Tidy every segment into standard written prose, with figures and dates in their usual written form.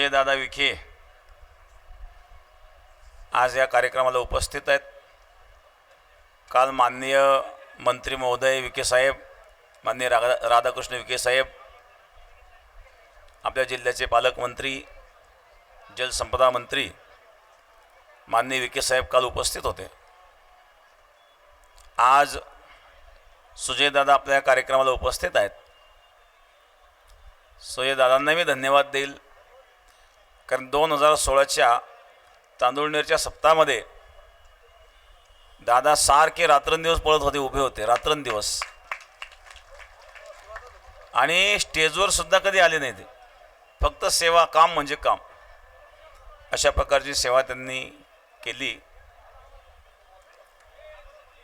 सुजयदादा विखे आज या कार्यक्रमाला उपस्थित आहेत। काल माननीय मंत्री महोदय विखे साहेब, माननीय राधाकृष्ण विखे साहेब, आपल्या जिल्ह्याचे पालकमंत्री, जलसंपदा मंत्री माननीय विखे साहेब काल उपस्थित होते। आज सुजयदादा आपल्या कार्यक्रमाला उपस्थित आहेत। सुजयदादांना मी धन्यवाद देईल, कारण 2016च्या तांदूळनेरच्या सप्ताहामध्ये दादा सारखे रात्रंदिवस पळत होते, उभे होते रात्रंदिवस, आणि स्टेजवर सुद्धा कधी आले नाही ते, फक्त सेवा, काम म्हणजे काम, अशा प्रकारची सेवा त्यांनी केली।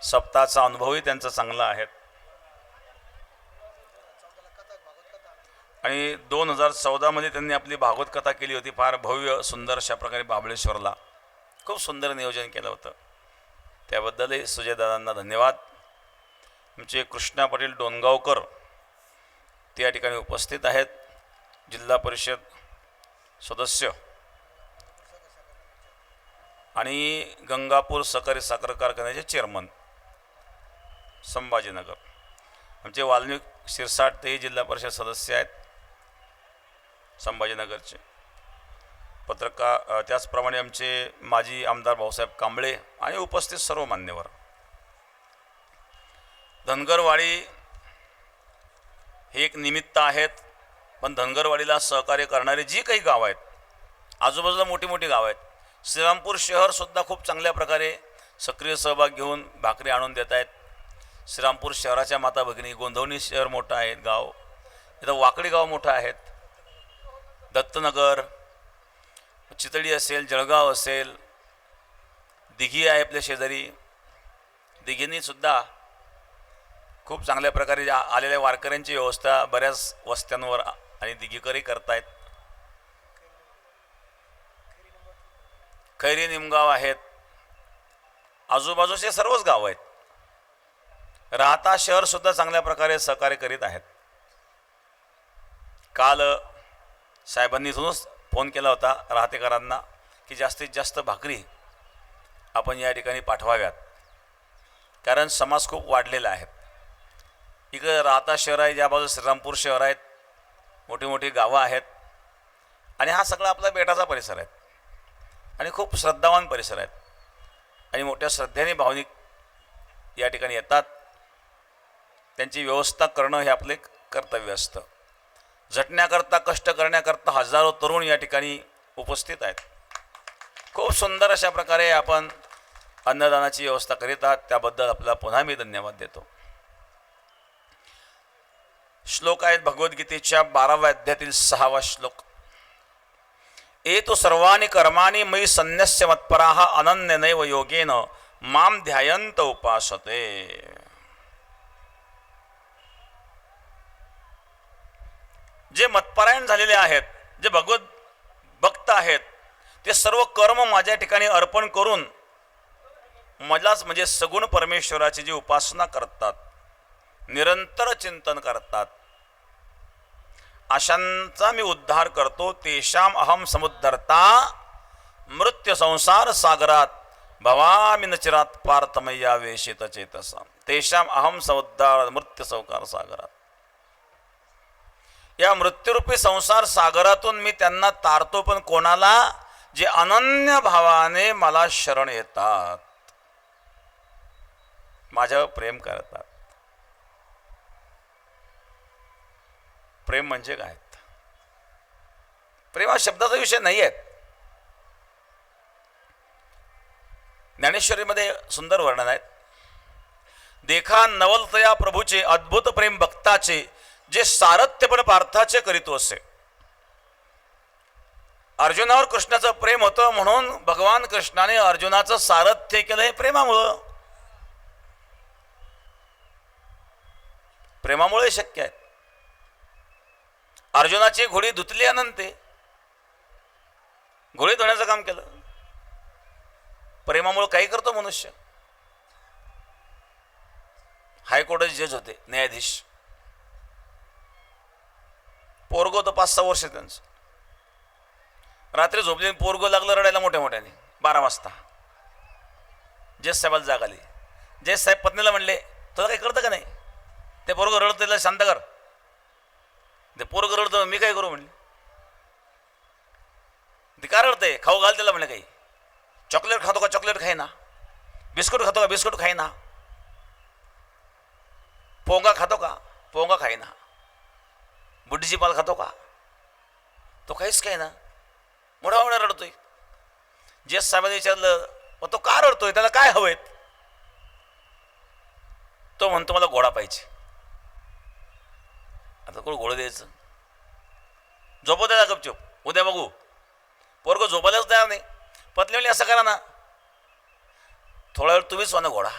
सप्ताहाचा अनुभवही त्यांचा चांगला आहे। आणि 2014 मध्ये त्यांनी आपली भागवत कथा केली होती, फार भव्य सुंदर अशा प्रकारे महाबळेश्वरला खूप सुंदर नियोजन केलं होतं। त्याबद्दलही सुजयदादांना धन्यवाद। आमचे कृष्णा पाटील डोणगावकर ते या ठिकाणी उपस्थित आहेत, जिल्हा परिषद सदस्य आणि गंगापूर सहकारी साखर कारखान्याचे चेअरमन संभाजीनगर। आमचे वाल्मिक शिरसाट ते जिल्हा परिषद सदस्य आहेत संभाजीनगरचे पत्रकार। त्याचप्रमाणे आमचे माजी आमदार भाऊसाहेब कांबळे आणि उपस्थित सर्व मान्यवर। धनगरवाडी हे एक निमित्त आहेत, पण धनगरवाडीला सहकार्य करणारे जी काही गाव आहेत, आजूबाजूला मोठी मोठी गाव आहेत, श्रीरामपूर शहर सुद्धा खूप चांगल्या प्रकारे सक्रिय सहभाग घेऊन भाकरी आणून देत आहेत। श्रीरामपूर शहराच्या माता भगिनी, गोंधवणी शहर मोठं आहे गाव, इथं वाकडी गाव मोठं आहेत, दत्तनगर, चितळी असेल, जळगाव असेल, दिघी आहे आपल्या शेजारी, दिघींनी सुद्धा खूप चांगल्या प्रकारे आलेल्या वारकऱ्यांची व्यवस्था बऱ्याच वस्त्यांवर आणि दिघीकरही करतायत। खैरी निमगाव आहेत, आजूबाजूचे सर्वच गाव आहेत। राहता शहर सुद्धा चांगल्या प्रकारे सहकार्य करीत आहेत। काल साहेबांनी इथूनच फोन केला होता राहतेकरांना की जास्तीत जास्त भाकरी आपण या ठिकाणी पाठवाव्यात, कारण समाज खूप वाढलेला आहे। इकडे राहता शहर आहे, ज्या बाजूला श्रीरामपूर शहर आहेत, मोठी मोठी गावं आहेत, आणि हा सगळा आपला बेटाचा परिसर आहे आणि खूप श्रद्धावान परिसर आहेत, आणि मोठ्या श्रद्धेने भावनिक या ठिकाणी येतात। त्यांची व्यवस्था करणं हे आपले कर्तव्य असतं। झटण्याकरता, कष्ट करण्याकरता हजारो तरुण या ठिकाणी उपस्थित आहेत। खूप सुंदर अशा प्रकारे आपण अन्नदानाची व्यवस्था करीत आहात, त्याबद्दल आपल्याला पुन्हा मी धन्यवाद देतो। श्लोक आहेत भगवद्गीतेच्या 12व्या अध्यायातील 6वा श्लोक। एतो सर्वाणि कर्माणि मयि सन्न्यस्य मत्पराः अनन्यनैव योगेन माम ध्यायन्त उपासते। जे मतपरायण झालेले आहेत, जे भगवत भक्त आहेत, ते सर्व कर्म माझ्या ठिकाणी अर्पण करून मलाच म्हणजे सगुण परमेश्वराची जी उपासना करतात, निरंतर चिंतन करतात, अशांचा मी उद्धार करतो। तेषाम अहम समुद्धरता मृत्यू संसार सागरात भवामि न चिरात पार्थमय्या वेशित चेतसा। तेषाम अहम समुद्धार मृत्यू संसार सागरात, या मृत्यूरूपी संसार सागरातून मी त्यांना तारतो, पण कोणाला? जे अनन्य भावाने मला शरण येतात, माझ्यावर प्रेम करतात। प्रेम म्हणजे काय? प्रेम हा शब्दाचा विषय नाही आहे। ज्ञानेश्वरीमध्ये सुंदर वर्णन आहेत। देखा नवलतया प्रभूचे अद्भुत प्रेम भक्ताचे, जे सारथ्य पण पार्थाचे करीतो असे। अर्जुनावर कृष्णाचं प्रेम होतं, म्हणून भगवान कृष्णाने अर्जुनाचं सारथ्य केलं, हे प्रेमामुळं, प्रेमामुळे शक्य आहे। अर्जुनाची घोडी धुतली अनंते, घोडी धुण्याचं काम केलं, प्रेमामुळे काही करतो मनुष्य। हायकोर्टाचे जज होते, न्यायाधीश, पोरगं होतं 5-6 वर्ष त्यांचं, रात्री झोपले पोरगं लागलं रडायला मोठ्या मोठ्याने 12 वाजता. जज साहेबाला जाग आली. जज साहेब पत्नीला म्हणले, तुला काही कळतं का नाही? ते पोरगं रडतं, त्याला शांत कर. ते पोरगं रडतं, मी काय करू म्हणले. ते का रडतंय? खाऊ घाल त्याला म्हणले. काही चॉकलेट खातो का? चॉकलेट खाय ना. बिस्कुट खातो का? बिस्कुट खाय ना. पोंगा खातो का? पोंगा खाय ना. बुड्डीची पाल खातो का? तो काहीच काय ना. मोठा मोठा रडतोय. जज साहेबांनी विचारलं, मग तो का रडतोय? त्याला काय हवंय? तो म्हणतो, मला घोडा पाहिजे. आता कोण घोडं द्यायचं? झोपव त्याला गपचूप, उद्या बघू. पोरगं झोपायलाच तयार नाही. पत्नी म्हणली, असं करा ना, थोडा वेळ तुम्हीच सोना घोडा.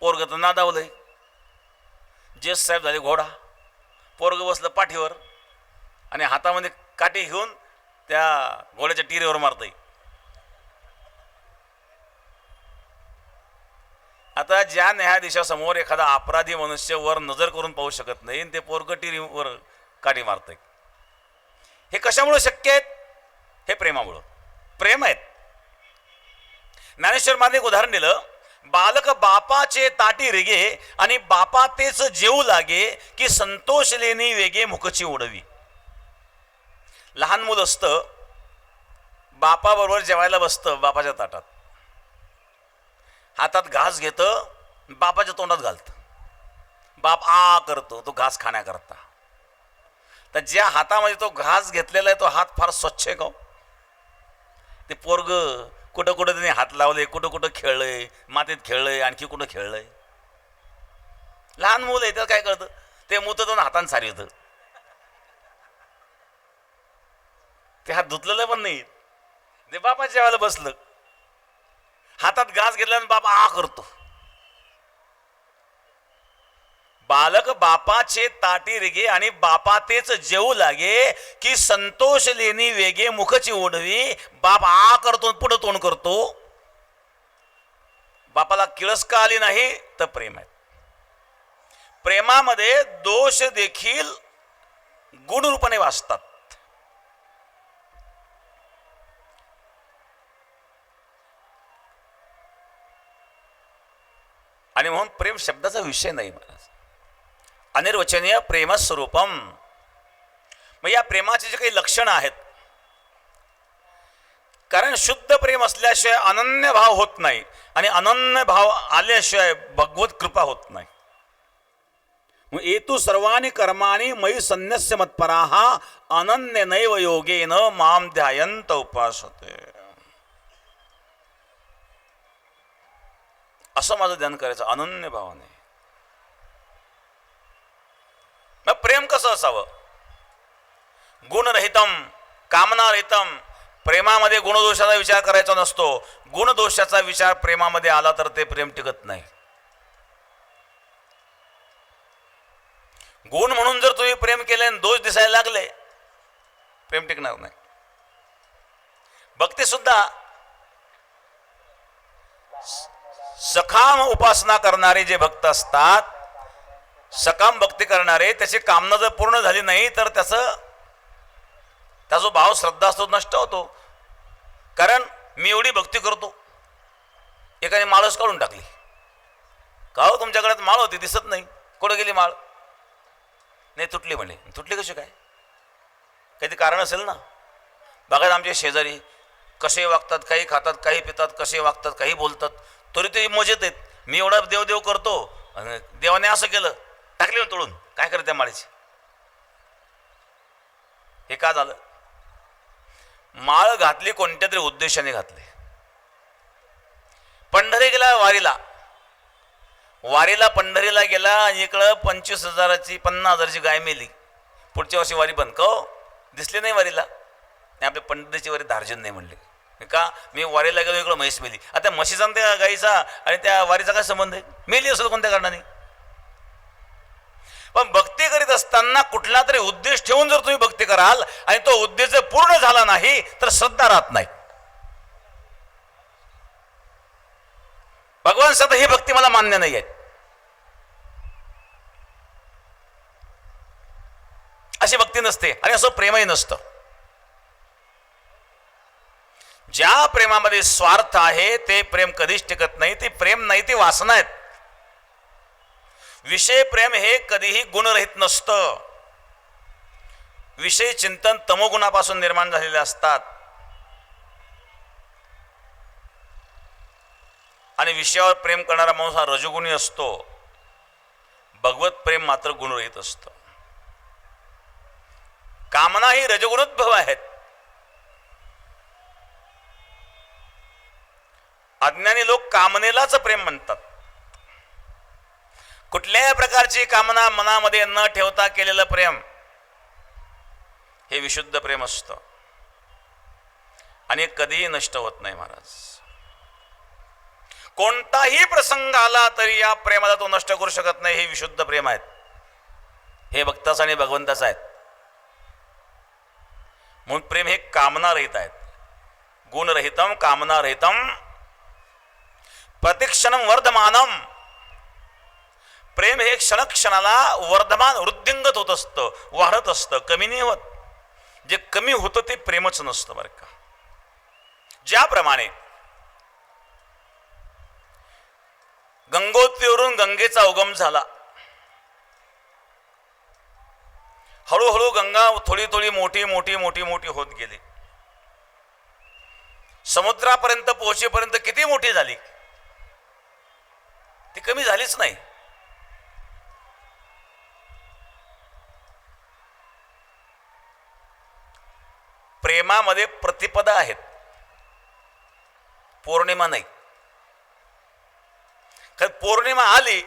पोरगं तर नादावलंय. जज साहेब झाले घोडा. पोरगं बसलं पाठीवर आणि हातामध्ये काठी घेऊन त्या घोड्याच्या टिरीवर मारतंय. आता ज्या न्यायाधीशासमोर एखादा अपराधी मनुष्य वर नजर करून पाहू शकत नाही, ते पोरगं टिरीवर काठी मारतंय. हे कशामुळे शक्य आहेत? हे प्रेमामुळं. प्रेम आहेत. ज्ञानेश्वर महाराजांनी एक उदाहरण दिलं, बालक बापाचे ताटी रेगे आणि बापा तेच जेवू लागे की संतोष लेनी वेगे मुखची ओढवी. लहान मूल असतं, बापाबरोबर जेवायला बसतं, बापाच्या ताटात हातात घास घेतं, बापाच्या तोंडात घालतं. बाप आ करतो तो घास खाण्याकरता. तर ज्या हातामध्ये तो घास घेतलेला आहे तो हात फार स्वच्छ आहे का? ते पोरग कुठं कुठं त्याने हात लावले, कुठं कुठं खेळलंय, मातीत खेळलंय, आणखी कुठं खेळलंय. लहान मुलं आहे, त्याला काय कळतं? ते मुतं दोन हातानं सारवतं. ते हात धुतलेलं पण नाही. ते बापाच्या जेवायला बसलं, हातात घास घेतल्यानं बाप आ करतो. बालक बापाचे ताटी रेगे आणि बापा तेच जेवू लागे की संतोष लेनी वेगे मुखची ओढवी. बाप आ करतो, पुढं तोंड करतो. बापाला किळस का आली नाही? तर प्रेम आहे. प्रेमामध्ये दोष देखील गुणरूपाने वाचतात. आणि म्हणून प्रेम शब्दाचा विषय नाही महाराज. अनिर्वचनीय प्रेम स्वरूपम. मग या प्रेमाचे जे काही लक्षणं आहेत, कारण शुद्ध प्रेम असल्याशिवाय अनन्य भाव होत नाही आणि अनन्य भाव आल्याशिवाय भगवत कृपा होत नाही. मग एतु सर्वाणी कर्माणी मयि संन्यस्य मत्पराः अनन्य नैव योगेन माम ध्यायंत उपासते. असं माझं ध्यान करायचं अनन्य भावाने. मग प्रेम कसं असावं? गुणरहितम कामनारहितम. प्रेमामध्ये गुणदोषाचा विचार करायचा नसतो. गुणदोषाचा विचार प्रेमामध्ये आला तर ते प्रेम टिकत नाही. गुण म्हणून जर तुम्ही प्रेम केले आणि दोष दिसायला लागले, प्रेम टिकणार नाही. भक्ती सुद्धा सकाम उपासना करणारे जे भक्त असतात, सकाम भक्ती करणारे, त्याची कामना जर पूर्ण झाली नाही तर त्याचा जो भाव श्रद्धा असतो नष्ट होतो. कारण मी एवढी भक्ती करतो, एकाने माळच काढून टाकली. का हो, तुमच्या गळ्यात माळ होती दिसत नाही, कुठं गेली माळ? नाही, तुटली म्हणे. तुटली कशी काय? काहीतरी कारण असेल ना. बघा आमचे शेजारी कसे वागतात, काही खातात, काही पितात, कसे वागतात, काही बोलतात, तरी ते मजेत आहेत. मी एवढा देव करतो, देवाने असं केलं, टाकले तोडून, काय करते त्या माळीची? हे का झालं? माळ घातली कोणत्या तरी उद्देशाने घातली. पंढरी गेला वारीला, पंढरीला गेला आणि इकडं 25,000ची 50,000ची गाय मेली. पुढच्या वर्षी वारी बंद. का दिसले नाही वारीला? नाही, आपल्या पंढरीची वारी धार्जन नाही म्हणले. का? मी वारीला गेलो, इकडं म्हैस मेली. आता म्हशीचा त्या गाईचा आणि त्या वारीचा काय संबंध आहे? मेली असेल कोणत्या कारणाने. पण भक्ती करीत असताना कुठला तरी उद्देश ठेवून जर तुम्ही भक्ती कराल आणि तो उद्देश जर पूर्ण झाला नाही तर श्रद्धा राहत नाही. भगवान सांगतात ही भक्ती मला मान्य नाही आहे, अशी भक्ती नसते आणि असं प्रेमही नसतं. ज्या प्रेमामध्ये स्वार्थ आहे ते प्रेम कधीच टिकत नाही. ते प्रेम नाही, ती वासना आहेत. विषय प्रेम हे कधीही गुणरहित नसतं. विषय चिंतन तमोगुणापासून निर्माण झालेले असतात आणि विषयावर प्रेम करणारा माणूस हा रजोगुणी असतो. भगवत प्रेम मात्र गुणरहित असतं. कामना ही रजगुणोद्भव आहेत. अज्ञानी लोक कामनेलाच प्रेम म्हणतात. कुठल्याही प्रकारची कामना मनामध्ये न ठेवता केलेलं प्रेम हे विशुद्ध प्रेम असतं आणि कधीही नष्ट होत नाही. महाराज, कोणताही प्रसंग आला तरी या प्रेमाला तो नष्ट करू शकत नाही. हे विशुद्ध प्रेम आहेत. हे भक्ताचं आणि भगवंताचं आहेत. म्हणून प्रेम हे कामना रहित आहेत. गुणरहितम कामना रहितम प्रतिक्षणम वर्धमानम. प्रेम हे क्षणक्षणाला वर्धमान वृद्धिंगत होत असतं, वाढत असतं, कमी नाही होत. जे कमी होतं ते प्रेमच नसतं बरं का. ज्याप्रमाणे गंगोत्रीवरून गंगेचा उगम झाला, हळूहळू गंगा थोडी थोडी मोठी मोठी मोठी मोठी होत गेली. समुद्रापर्यंत पोहोचेपर्यंत किती मोठी झाली, ती कमी झालीच नाही. प्रेमामध्ये प्रतिपदा आहेत, पौर्णिमा नाही. कारण पौर्णिमा आली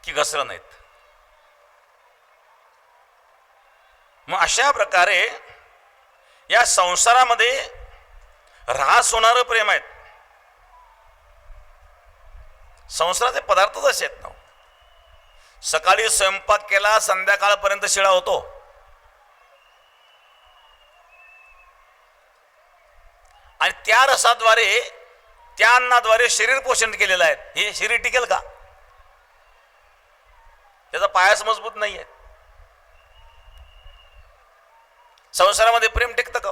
की घसरण नाहीत. मग अशा प्रकारे या संसारामध्ये ऱ्हास होणारं प्रेम आहेत. संसाराचे पदार्थच असे आहेत ना. सकाळी स्वयंपाक केला, संध्याकाळपर्यंत शिळा होतो. आणि त्या रसाद्वारे, त्या अन्नाद्वारे शरीर पोषण केलेलं आहे. हे शरीर टिकेल का? त्याचा पायाच मजबूत नाही आहे. संसारामध्ये प्रेम टिकतं का?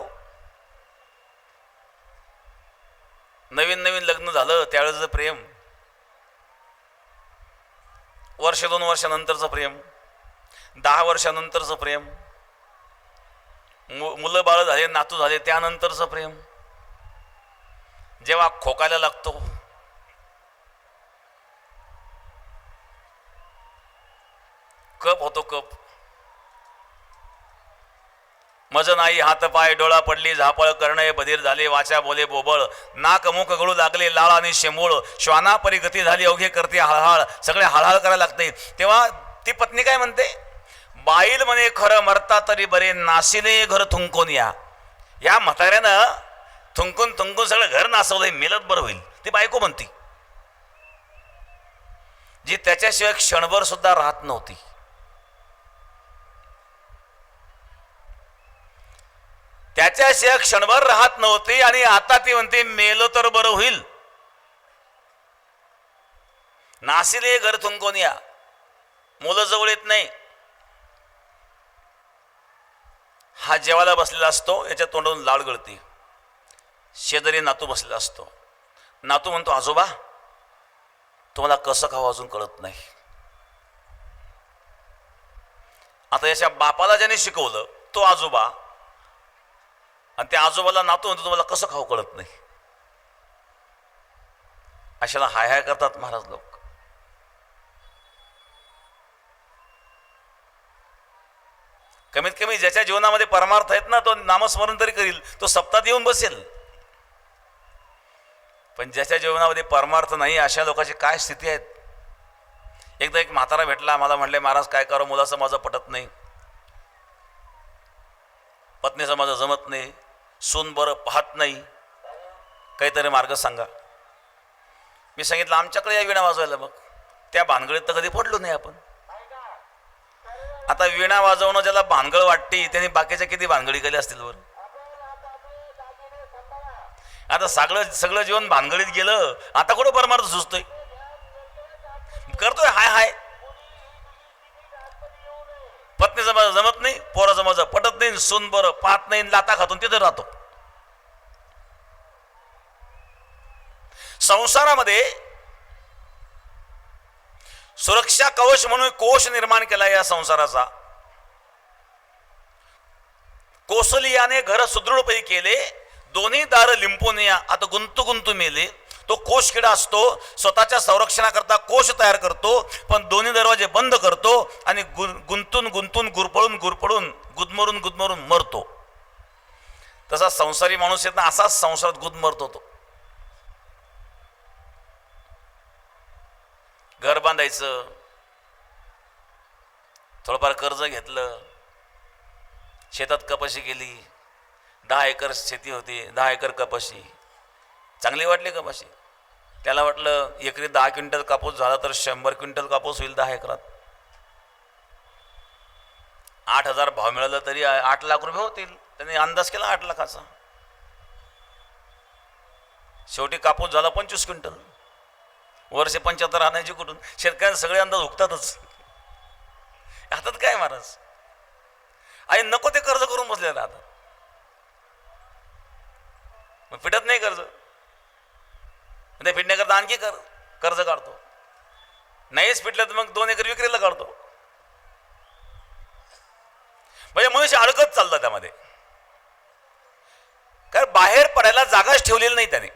नवीन नवीन लग्न झालं त्यावेळेचं प्रेम, वर्ष 2 वर्षानंतरचं प्रेम, 10 वर्षानंतरचं प्रेम, मुलं बाळ झाले, नातू झाले त्यानंतरचं प्रेम, जेव्हा खोकायला लागतो, कप होतो कप, मज नाही हात पाय डोळा पडली झापळ करणे बधीर झाले वाचा बोले बोबळ नाक मुख गळू लागले लाळ आणि शेंबूळ श्वाना परी गती झाली अवघे करते हळहळ. सगळे हळहळ करायला लागते. तेव्हा ती पत्नी काय म्हणते? बाईल म्हणे खरं मरता तरी बरे नाशिले घर थुंकून या. या म्हाताऱ्यानं थुंकून थुंकून सगळं घर नासवलंय, मेलत बरं होईल. ती बायको म्हणती, जी त्याच्याशिवाय क्षणभर सुद्धा राहत नव्हती. त्याच्याशिवाय क्षणभर राहत नव्हती आणि आता ती म्हणते मेलो तर बरं होईल. नासिले घर थुंकून या. मुलं जवळ येत नाही. हा जेवायला बसलेला असतो, याच्या तोंडातून लाळ गळती. शेजारी नातू बसलेला असतो. नातू म्हणतो, आजोबा तुम्हाला कसं खावं अजून कळत नाही. आता याच्या बापाला ज्याने शिकवलं तो आजोबा, आणि त्या आजोबाला नातू म्हणतो तुम्हाला कसं खाऊ कळत नाही. अशाला हाय हाय करतात महाराज लोक. कमीत कमी ज्याच्या जीवनामध्ये परमार्थ आहेत ना, तो नामस्मरण तरी करील, तो सप्ताहात येऊन बसेल. पण ज्याच्या जीवनामध्ये परमार्थ नाही अशा लोकांची काय स्थिती आहेत. एकदा एक म्हातारा भेटला, मला म्हणले महाराज काय करो, मुलाचं माझं पटत नाही, पत्नीचं माझं जमत नाही, सून बरं पाहत नाही, काहीतरी मार्ग सांगा. मी सांगितलं आमच्याकडे या वीणा वाजवायला. मग त्या भानगडीत तर कधी पडलो नाही आपण. आता वीणा वाजवणं ज्याला भानगड वाटते त्यांनी बाकीच्या किती भानगडी केल्या असतील बरं. आता सगळं जीवन भानगडीत गेलं, आता कुठं परमार्थ सुचतोय. करतोय हाय हाय, पत्नीचं माझं जमत नाही, पोराचं माझं पटत नाही, सून बरं पाहत नाही, लाता खातून तिथे राहतो. संसारामध्ये सुरक्षा कवच म्हणून कोश निर्माण केला या संसाराचा. कोसलियाने घर सुदृढपैकी केले, दोन्ही दार लिंपून या आता गुंतू गुंतू मेले. तो कोश किडा असतो, स्वतःच्या संरक्षणाकरता कोश तयार करतो, पण दोन्ही दरवाजे बंद करतो आणि गुंतून गुंतून गुरपळून गुरपळून गुदमरून गुदमरून मरतो. तसा संसारी माणूस येत ना, असाच संसारात गुदमरतो तो. घर बांधायचं, थोडंफार कर्ज घेतलं, शेतात कपाशी केली, 10 एकर शेती होती, 10 एकर कपाशी, चांगली वाटली कपाशी. त्याला वाटलं एकरी 10 क्विंटल कापूस झाला तर 100 क्विंटल कापूस होईल 10 एकरात. 8,000 भाव मिळाला तरी 8 लाख रुपये होतील. त्यांनी अंदाज केला 8 लाखाचा. शेवटी कापूस झाला 25 क्विंटल. वर्षे 75 आणायची कुठून? शेतकऱ्यांना सगळे अंदाज हुकतातच. हातात काय महाराज? आणि नको ते कर्ज करून बसले राहतात. मग फिटत नाही कर्ज, ते फिटण्याकरता आणखी कर्ज काढतो. नाहीच फिटलं तर मग 2 एकर विक्रीला काढतो. म्हणजे मनुष्य अडकत चालला त्यामध्ये. कारण बाहेर पडायला जागाच ठेवलेली नाही त्याने.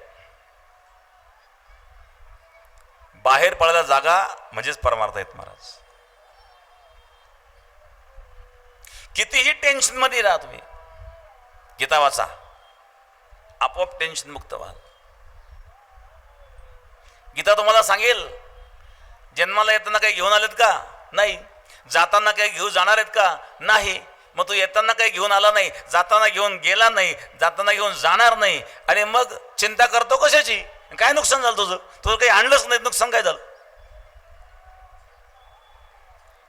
बाहेर पडायला जागा म्हणजेच परमार्थ आहेत महाराज. कितीही टेन्शन मध्ये राहा तुम्ही, गीता वाचा, आपोआप टेन्शन मुक्त व्हाल. गीता तुम्हाला सांगेल जन्माला येताना काही घेऊन आलेत का? नाही. जाताना काही घेऊन जाणार आहेत का? नाही. मग तू येताना काही घेऊन आला नाही, जाताना घेऊन गेला नाही, जाताना घेऊन जाणार नाही, आणि मग चिंता करतो कशाची? काय नुकसान झालं तुझं? तुझं काही आणलंच नाही, नुकसान काय झालं?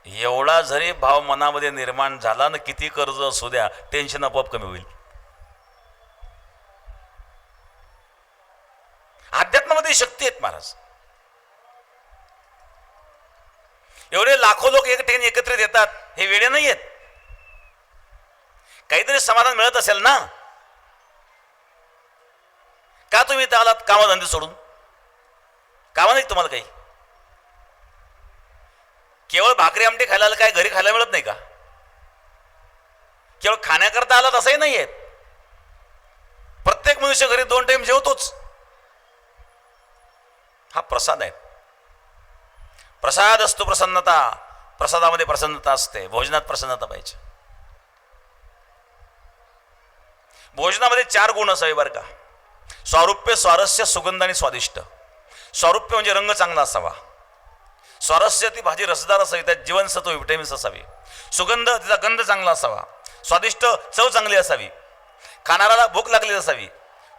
एवढा जरी भाव मनामध्ये निर्माण झाला ना, किती कर्ज असू द्या, टेन्शन आपोआप कमी होईल. अध्यात्मामध्ये शक्ती आहेत महाराज. एवढे लाखो लोक एक ठिकाणी एकत्रित येतात, हे वेडे नाही आहेत. काहीतरी समाधान मिळत असेल ना. का तुम्ही इथं आलात कामधंदे सोडून? कामा नाही तुम्हाला काही? केवळ भाकरी आमटी खायला आलं, काय घरी खायला मिळत नाही का? केवळ खाण्याकरता आलात असंही नाही आहेत. प्रत्येक मनुष्य घरी 2 टाइम जेवतोच. हा प्रसाद आहे. प्रसाद असतो प्रसन्नता. प्रसादामध्ये प्रसन्नता असते. भोजनात प्रसन्नता पाहिजे. भोजनामध्ये 4 गुण असावे बरं का. स्वारूप्य, स्वारस्य, सुगंध आणि स्वादिष्ट. स्वारूप्य म्हणजे रंग चांगला असावा. स्वारस्य ती भाजी रसदार असावी, त्यात जीवनसत्व विटॅमिन्स असावी. सुगंध तिचा गंध चांगला असावा. स्वादिष्ट चव चांगली असावी. खाणाऱ्याला भूक लागली असावी.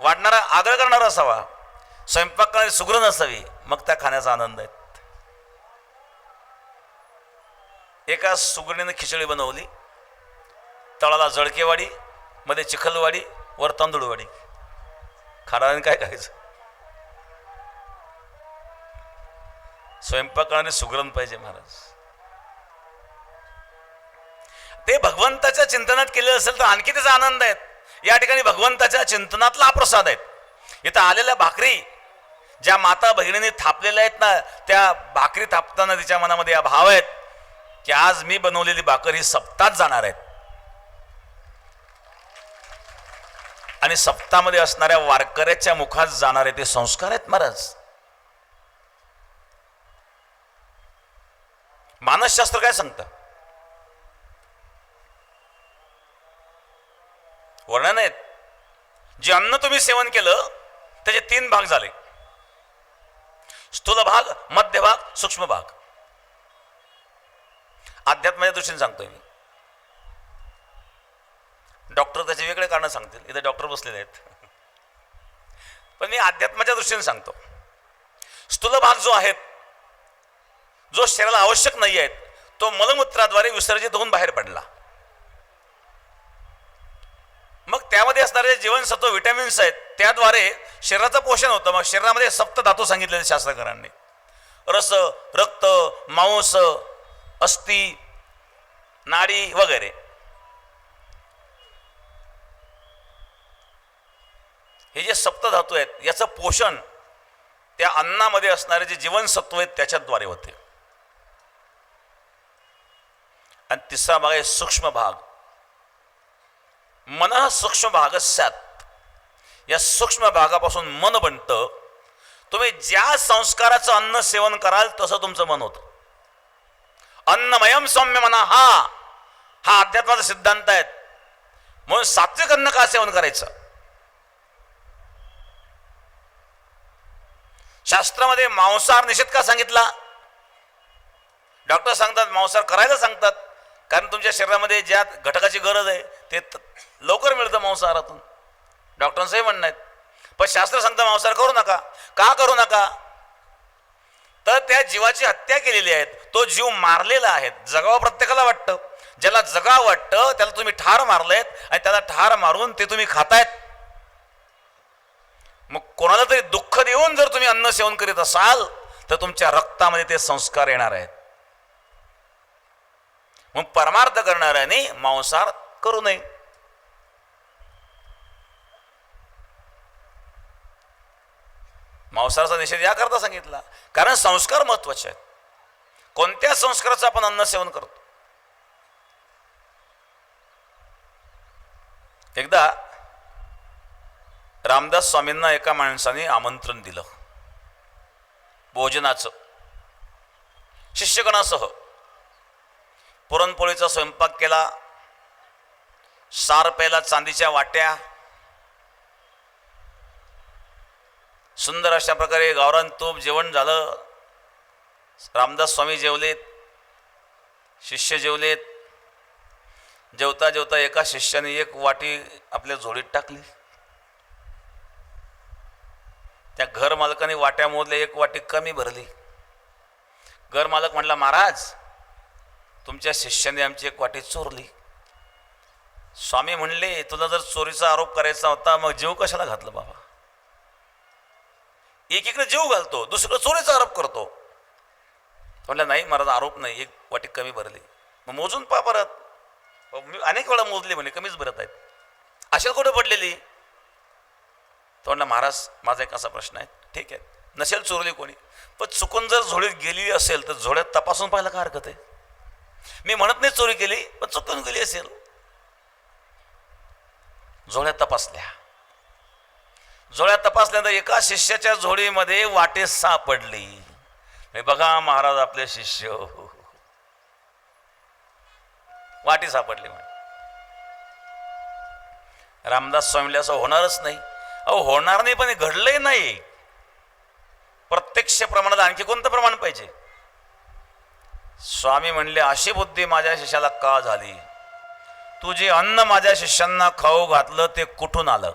वाढणारा आदर करणारा असावा. स्वयंपाक करणारी सुगरण असावी. मग त्या खाण्याचा आनंद आहे. एका सुगरणीने खिचडी बनवली. तळाला जळकेवाडी, मध्ये चिखलवाडी, वर तांदूळवाडी. खाणाऱ्याने काय खायचं? स्वयंपाक करणारे सुगरण पाहिजे महाराज. ते भगवंताच्या चिंतनात केले असेल तर आणखी त्याचा आनंद आहे. या ठिकाणी भगवंताच्या चिंतनातला हा प्रसाद आहे. इथं आलेल्या भाकरी ज्या माता बहिणींनी थापलेल्या आहेत ना, त्या भाकरी थापताना तिच्या मनामध्ये या भाव आहेत की आज मी बनवलेली भाकर ही सप्तात जाणार आहेत. आणि सप्तामध्ये असणाऱ्या वारकऱ्याच्या मुखात जाणारे ते संस्कार आहेत महाराज. मानसशास्त्र काय सांगतं? वर्णन आहेत. जे अन्न तुम्ही सेवन केलं त्याचे 3 भाग झाले. स्थूल भाग, मध्य भाग, सूक्ष्म भाग. अध्यात्माच्या दृष्टीने सांगतोय मी. डॉक्टर त्याचे वेगळे कारण सांगतील. इथे डॉक्टर बसलेले आहेत, पण मी अध्यात्माच्या दृष्टीने सांगतो. स्थूल भाग जो आहे, जो शरीराला आवश्यक नाही आहे, तो मलमूत्राद्वारे विसर्जित होऊन बाहेर पडला. मग त्यामध्ये असणारे जीवनसत्व विटॅमिन्स आहेत, त्याद्वारे शरीराचं पोषण होतं. मग शरीरामध्ये सप्त धातू सांगितलेले शास्त्रकारांनी. रस, रक्त, मांस, अस्थि, नाडी वगैरे. हे जे सप्त धातू आहेत याचं पोषण त्या अन्नामध्ये असणारे जे जीवनसत्व आहेत त्याच्याद्वारे होते. आणि तिसरा भाग आहे सूक्ष्म भाग. मन सूक्ष्म भाग स्यात्. या सूक्ष्म भागापासून मन बनतं. तुम्ही ज्या संस्काराचं अन्न सेवन कराल तसं तुमचं मन होतं. अन्नमयम सौम्य मना हा अध्यात्माचा सिद्धांत आहे. म्हणून सात्विक अन्न का सेवन करायचं? शास्त्रामध्ये मांसाहार निषेध का सांगितला? डॉक्टर सांगतात मांसाहार करायला सांगतात, कारण तुमच्या शरीरामध्ये ज्या घटकाची गरज आहे ते लवकर मिळतं मांसाहारातून. डॉक्टरांचंही म्हणणं आहे. पण शास्त्र सांगतं मांसाहार करू नका. का करू नका? तर त्या जीवाची हत्या केलेली आहे. तो जीव मारलेला आहे. जगावं प्रत्येकाला वाटतं. ज्याला जगावं वाटतं त्याला तुम्ही ठार मारलेत आणि त्याला ठार मारून ते तुम्ही खातायत. मग कोणाला तरी दुःख देऊन जर तुम्ही अन्न सेवन करीत असाल तर तुमच्या रक्तामध्ये ते संस्कार येणार आहेत. मग परमार्थ करणाऱ्याने मांसाहार करू नये. मांसाहाराचा निषेध याकरता सांगितला कारण संस्कार महत्वाचे आहेत. कोणत्या संस्काराचं आपण अन्न सेवन करतो? एकदा रामदास स्वामींना एका माणसाने आमंत्रण दिलं भोजनाचं. शिष्यगणासह पुरणपोळीचा स्वयंपाक केला. 6 रुपयाला चांदीच्या वाट्या. सुंदर अशा प्रकारे गावरान तूप जेवण झालं. रामदास स्वामी जेवलेत, शिष्य जेवलेत. जेवता जेवता एका शिष्याने एक वाटी आपल्या झोळीत टाकली. त्या घर मालकाने वाट्या मोजल्या, एक वाटी कमी भरली. घर मालक म्हणला, महाराज तुमच्या शिष्याने आमची एक वाटी चोरली. स्वामी म्हणले, तुला जर चोरीचा आरोप करायचा होता मग जीव कशाला घातलं बाबा? एकीकडे जीव घालतो, दुसरीकडे चोरीचा आरोप करतो. म्हणलं नाही महाराज, आरोप नाही, एक वाटी कमी भरली. मग मोजून पहा परत. मी अनेक वेळा मोजली म्हणे, कमीच भरत आहेत. अशा कुठे पडलेली? तो म्हणला, महाराज माझा एक असा प्रश्न आहे. ठीक आहे, नसेल चोरली कोणी, पण चुकून जर झोळीत गेली असेल तर झोळ्यात तपासून पाहायला काय हरकत आहे? मी म्हणत नाही चोरी केली, पण चुकून गेली असेल. झोळ्यात तपासल्या. झोळ्यात तपासल्यानंतर एका शिष्याच्या झोळीमध्ये वाटे सापडली. बघा महाराज आपले शिष्य, वाटी सापडली. म्हणे रामदास स्वामीला असं होणारच नाही. अहो होणार नाही, पण घडलंही नाही. प्रत्यक्ष प्रमाणात आणखी कोणतं प्रमाण पाहिजे? स्वामी म्हणले, अशी बुद्धी माझ्या शिष्याला का झाली? तू जे अन्न माझ्या शिष्यांना खाऊ घातलं ते कुठून आलं?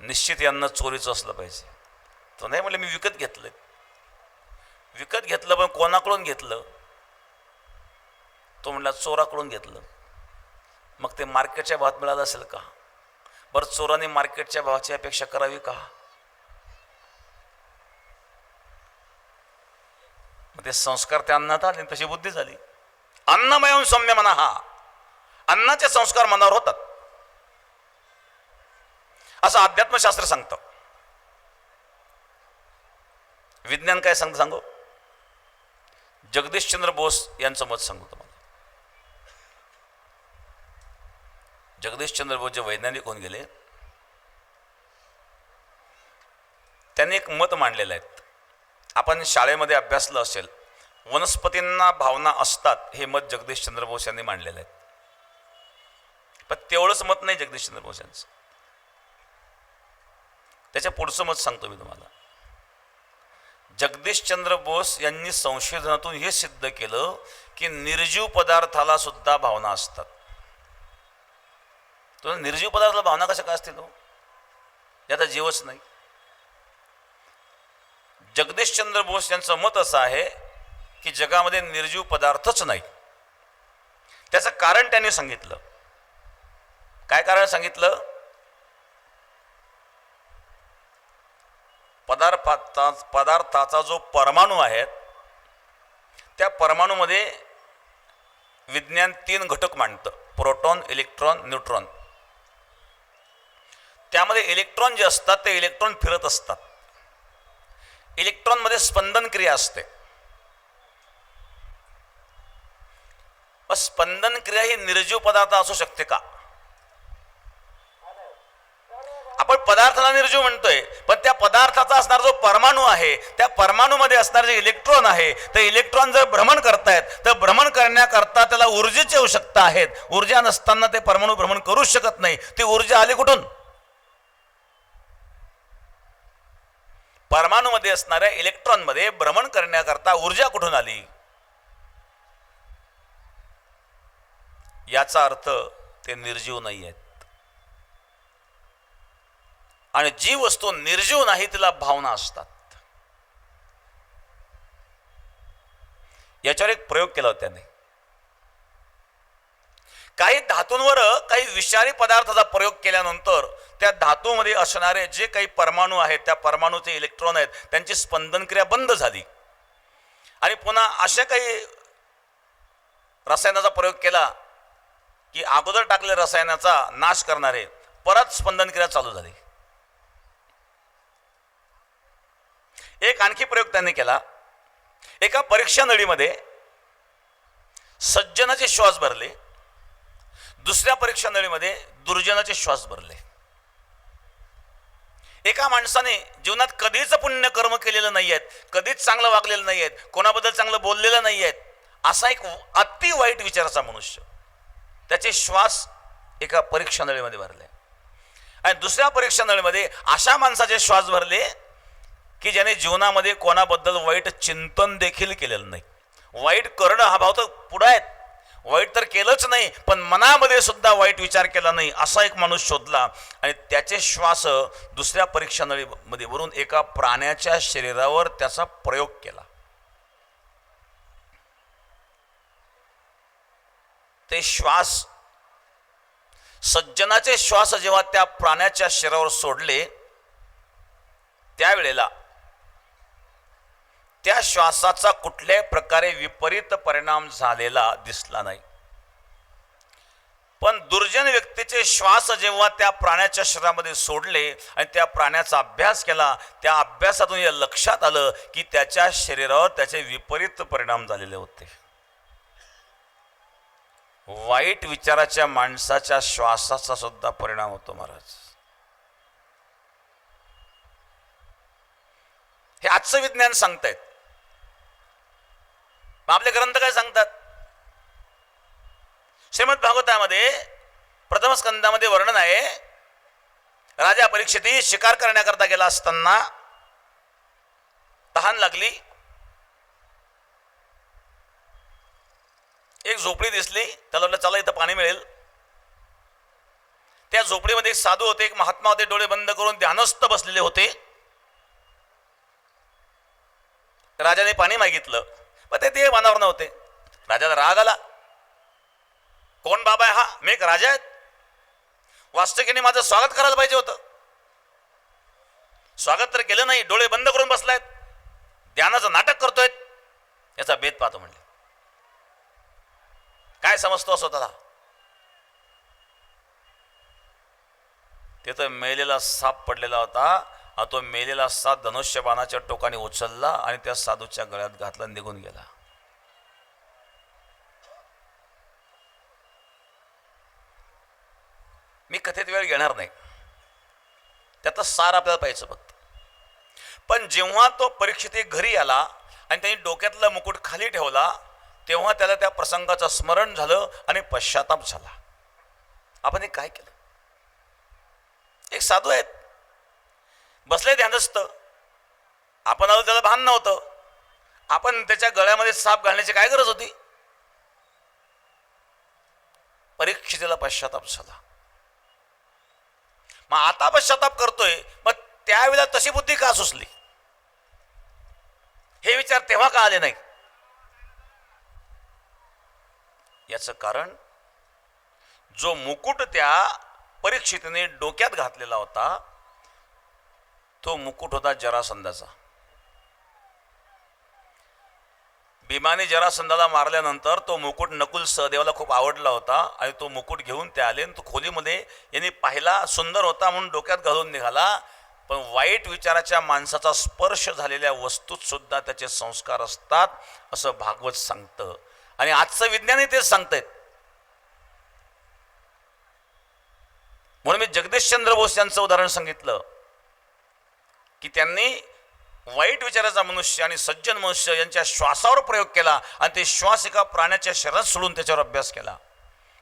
निश्चित यांना चोरीचं असलं पाहिजे. तो नाही म्हणले, मी विकत घेतलं. विकत घेतलं, पण कोणाकडून घेतलं? तो म्हणला, चोराकडून घेतलं. मग ते मार्केटच्या भावात मिळालं असेल का? बरं, चोराने मार्केटच्या भावाची अपेक्षा करावी का? मग ते संस्कार त्या अन्नात आले, तशी बुद्धी झाली. अन्नमय सौम्य मना, अन्नाचे संस्कार मनावर होतात असं अध्यात्मशास्त्र सांगतं. विज्ञान काय सांगतं सांगू? जगदीशचंद्र बोस यांचं मत सांगतो तुम्हाला. जगदीशचंद्र बोस जे वैज्ञानिक होऊन गेले, त्यांनी एक मत मांडलेलं आहे. आपण शाळेमध्ये अभ्यासलं असेल, वनस्पतींना भावना असतात, हे मत जगदीशचंद्र बोस यांनी मांडलेलं आहे. पण तेवढंच मत नाही जगदीशचंद्र बोस यांचं. त्याच्या पुढचं मत सांगतो मी तुम्हाला. जगदीशचंद्र बोस यांनी संशोधनातून हे सिद्ध केलं की निर्जीव पदार्थाला सुद्धा भावना असतात. तो निर्जीव पदार्थाला भावना कशा काय असतील? याचा जीवच नाही. जगदीशचंद्र बोस यांचं मत असं आहे की जगामध्ये निर्जीव पदार्थच नाही. त्याचं कारण त्यांनी सांगितलं. काय कारण सांगितलं? पदार्थाचा जो परमाणू आहे त्या परमाणूमध्ये विज्ञान 3 घटक मांडतं: प्रोटॉन, इलेक्ट्रॉन, न्यूट्रॉन. त्यामध्ये इलेक्ट्रॉन जे असतात ते इलेक्ट्रॉन फिरत असतात. इलेक्ट्रॉनमध्ये स्पंदन क्रिया असते. स्पंदन क्रिया ही निर्जीव पदार्थ असू शकते का? आपण पदार्थाला निर्जीव म्हणतोय, पण त्या पदार्थाचा असणारा जो परमाणू आहे, त्या परमाणूमध्ये असणारे जे इलेक्ट्रॉन आहे, ते इलेक्ट्रॉन जर भ्रमण करतायत तर भ्रमण करण्याकरता त्याला ऊर्जेची आवश्यकता आहे. ऊर्जा नसताना ते परमाणू भ्रमण करूच शकत नाही. ती ऊर्जा आली कुठून? परमाणूमध्ये असणाऱ्या इलेक्ट्रॉनमध्ये भ्रमण करण्याकरता ऊर्जा कुठून आली? याचा अर्थ ते निर्जीव नाही आहेत. आणि जी वस्तू निर्जीव नाही तिला भावना असतात. याच्यावर एक प्रयोग केला होता त्याने. काही धातूंवर काही विषारी पदार्थाचा प्रयोग केल्यानंतर त्या धातूमध्ये असणारे जे काही परमाणू आहेत, त्या परमाणूचे इलेक्ट्रॉन आहेत, त्यांची स्पंदन क्रिया बंद झाली. आणि पुन्हा अशा काही रसायनाचा प्रयोग केला की अगोदर टाकले रसायनाचा नाश करणारे परत स्पंदन क्रिया चालू झाली. एक आणखी प्रयोग त्यांनी केला. एका परीक्षा नळीमध्ये सज्जनाचे श्वास भरले, दुसऱ्या परीक्षा नळीमध्ये दुर्जनाचे श्वास भरले. एका माणसाने जीवनात कधीच पुण्य कर्म केलेलं नाही आहेत, कधीच चांगलं वागलेलं नाही आहेत, कोणाबद्दल चांगलं बोललेलं नाही आहेत, असा एक अति वाईट विचाराचा मनुष्य, त्याचे श्वास एका परीक्षा नळीमध्ये भरले. आणि दुसऱ्या परीक्षा नळीमध्ये अशा माणसाचे श्वास भरले की ज्याने जीवनामध्ये कोणाबद्दल वाईट चिंतन देखील केलेलं नाही. वाईट करणं हा भाव तर पुढे आहेत, वाईट तर केलंच नाही, पण मनामध्ये सुद्धा वाईट विचार केला नाही, असा एक माणूस शोधला. आणि त्याचे श्वास दुसऱ्या परीक्षा नळीमध्ये भरून एका प्राण्याच्या शरीरावर त्याचा प्रयोग केला. ते श्वास, सज्जनाचे श्वास जेव्हा त्या प्राण्याच्या शरीरावर सोडले, त्यावेळेला त्या श्वासाचा कुठल्याही प्रकारे विपरीत परिणाम झालेला दिसला नाही. पण दुर्जन व्यक्तीचे श्वास जेव्हा त्या प्राण्याच्या शरीरामध्ये सोडले आणि त्या प्राण्याचा अभ्यास केला, त्या अभ्यासातून या लक्षात आलं की त्याच्या शरीरावर त्याचे विपरीत परिणाम झालेले होते. वाईट विचाराच्या माणसाच्या श्वासाचा सुद्धा परिणाम होतो महाराज. हे आजचं विज्ञान सांगतायत. आपले ग्रंथ काय सांगतात? श्रीमद भागवतामध्ये प्रथम स्कंदामध्ये वर्णन आहे, राजा परीक्षिती शिकार करण्याकरता गेला असताना तहान लागली. एक झोपडी दिसली, त्याला वाटलं चला इथं पाणी मिळेल. त्या झोपडीमध्ये एक साधू होते, एक महात्मा होते, डोळे बंद करून ध्यानस्थ बसलेले होते. राजाने पाणी मागितलं, पण ते देवानावर नव्हते. राजाला राग आला. कोण बाबा आहे हा? मी एक राजा आहे, वास्तविकाने माझं स्वागत करायला पाहिजे होतं. स्वागत तर केलं नाही, डोळे बंद करून बसलायत, ध्यानाचं नाटक करतोय. याचा भेद पाहतो म्हणले. काय समजतो स्वतःला? तिथं मेलेला साप पडलेला होता. तो मेलेला साप धनुष्यबाणाच्या टोकाने उचलला आणि त्या साधूच्या गळ्यात घातला, निघून गेला. मी कथेत वेळ घेणार नाही, त्याचा सार आपल्याला पाहिजे फक्त. पण जेव्हा तो परीक्षित घरी आला आणि त्यांनी डोक्यातला मुकुट खाली ठेवला, तेव्हा त्याला त्या प्रसंगाचं स्मरण झालं आणि पश्चाताप झाला. आपण हे काय केलं? एक साधू आहेत, बसले ध्यानस्थ, आपण आलो त्याला भान नव्हतं, आपण त्याच्या गळ्यामध्ये साप घालण्याची काय गरज होती? परीक्षितीला पश्चाताप झाला. मग आता पश्चाताप करतोय, मग त्यावेळेला तशी बुद्धी का सुचली? हे विचार तेव्हा का आले नाही? याचं कारण, जो मुकुट त्या परीक्षितीने डोक्यात घातलेला होता, तो मुकुट होता जरासंधाचा. भीमाने जरासंधाला मारल्यानंतर तो मुकुट नकुल सहदेवाला खूप आवडला होता आणि तो मुकुट घेऊन ते आले आणि तो खोलीमध्ये यांनी पाहिला, सुंदर होता म्हणून डोक्यात घालून निघाला. पण वाईट विचाराच्या माणसाचा स्पर्श झालेल्या वस्तूत सुद्धा त्याचे संस्कार असतात असं भागवत सांगतं. आणि आजचं विज्ञानही तेच सांगतायत. म्हणून मी जगदीशचंद्र बोस यांचं उदाहरण सांगितलं की त्यांनी वाईट विचाराचा मनुष्य आणि सज्जन मनुष्य यांच्या श्वासावर प्रयोग केला आणि ते श्वास एका प्राण्याच्या शरीरात सोडून त्याच्यावर अभ्यास केला.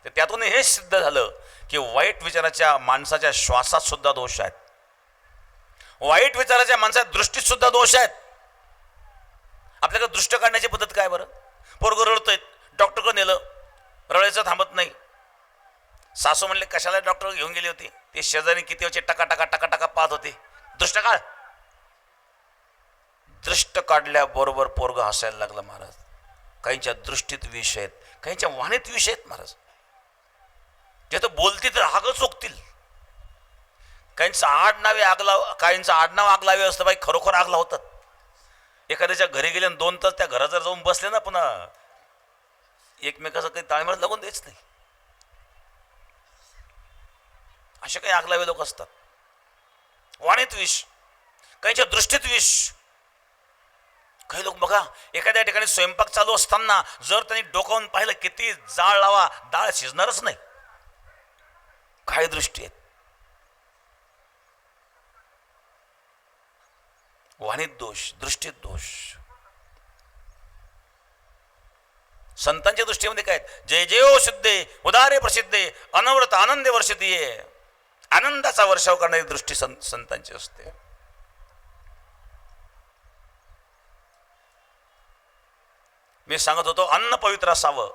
तर त्यातून हे सिद्ध झालं की वाईट विचाराच्या माणसाच्या श्वासात सुद्धा दोष आहेत, वाईट विचाराच्या माणसाच्या दृष्टीत सुद्धा दोष आहेत. आपल्याकडे दृष्ट काढण्याची पद्धत काय बरं? पोरगं रडतंय, डॉक्टरकडे नेलं, रडायचं थांबत नाही. सासू म्हणले कशाला डॉक्टर घेऊन गेली होती, ते शेजारी किती वेळचे टका टका टका टका पाहत होते. दृष्ट काढ. दृष्ट काढल्याबरोबर पोरगं हसायला लागलं महाराज. काहींच्या दृष्टीत विष आहेत, काहींच्या वाणीत विष आहेत महाराज. ते तर बोलतील तर आगच चोकतील. काहींचं आडनावे आग लाव, काहींचं आडनाव आग लावे असतं बाई, खरोखर आग लावतात. एखाद्याच्या घरी गेले 2 तास त्या घरात जर जाऊन बसले ना, पुन्हा एकमेकाचं काही ताळमेळ लागून द्यायच नाही. असे काही आग लावे लोक असतात. वाणीत विष, काहींच्या दृष्टीत विष. काही लोक बघा, एखाद्या ठिकाणी स्वयंपाक चालू असताना जर त्यांनी डोकावून पाहिलं, किती जाळ लावा डाळ शिजणारच नाही. काय दृष्टी आहेत. वाणीत दोष, दृष्टीत दोष. संतांच्या दृष्टीमध्ये काय? जय जयो शुद्धे उदारे प्रसिद्धे अनवरत आनंदे वर्षतीये. आनंदाचा वर्षाव करणारी दृष्टी संतांची असते. मी सांगत होतो अन्न पवित्र असावं,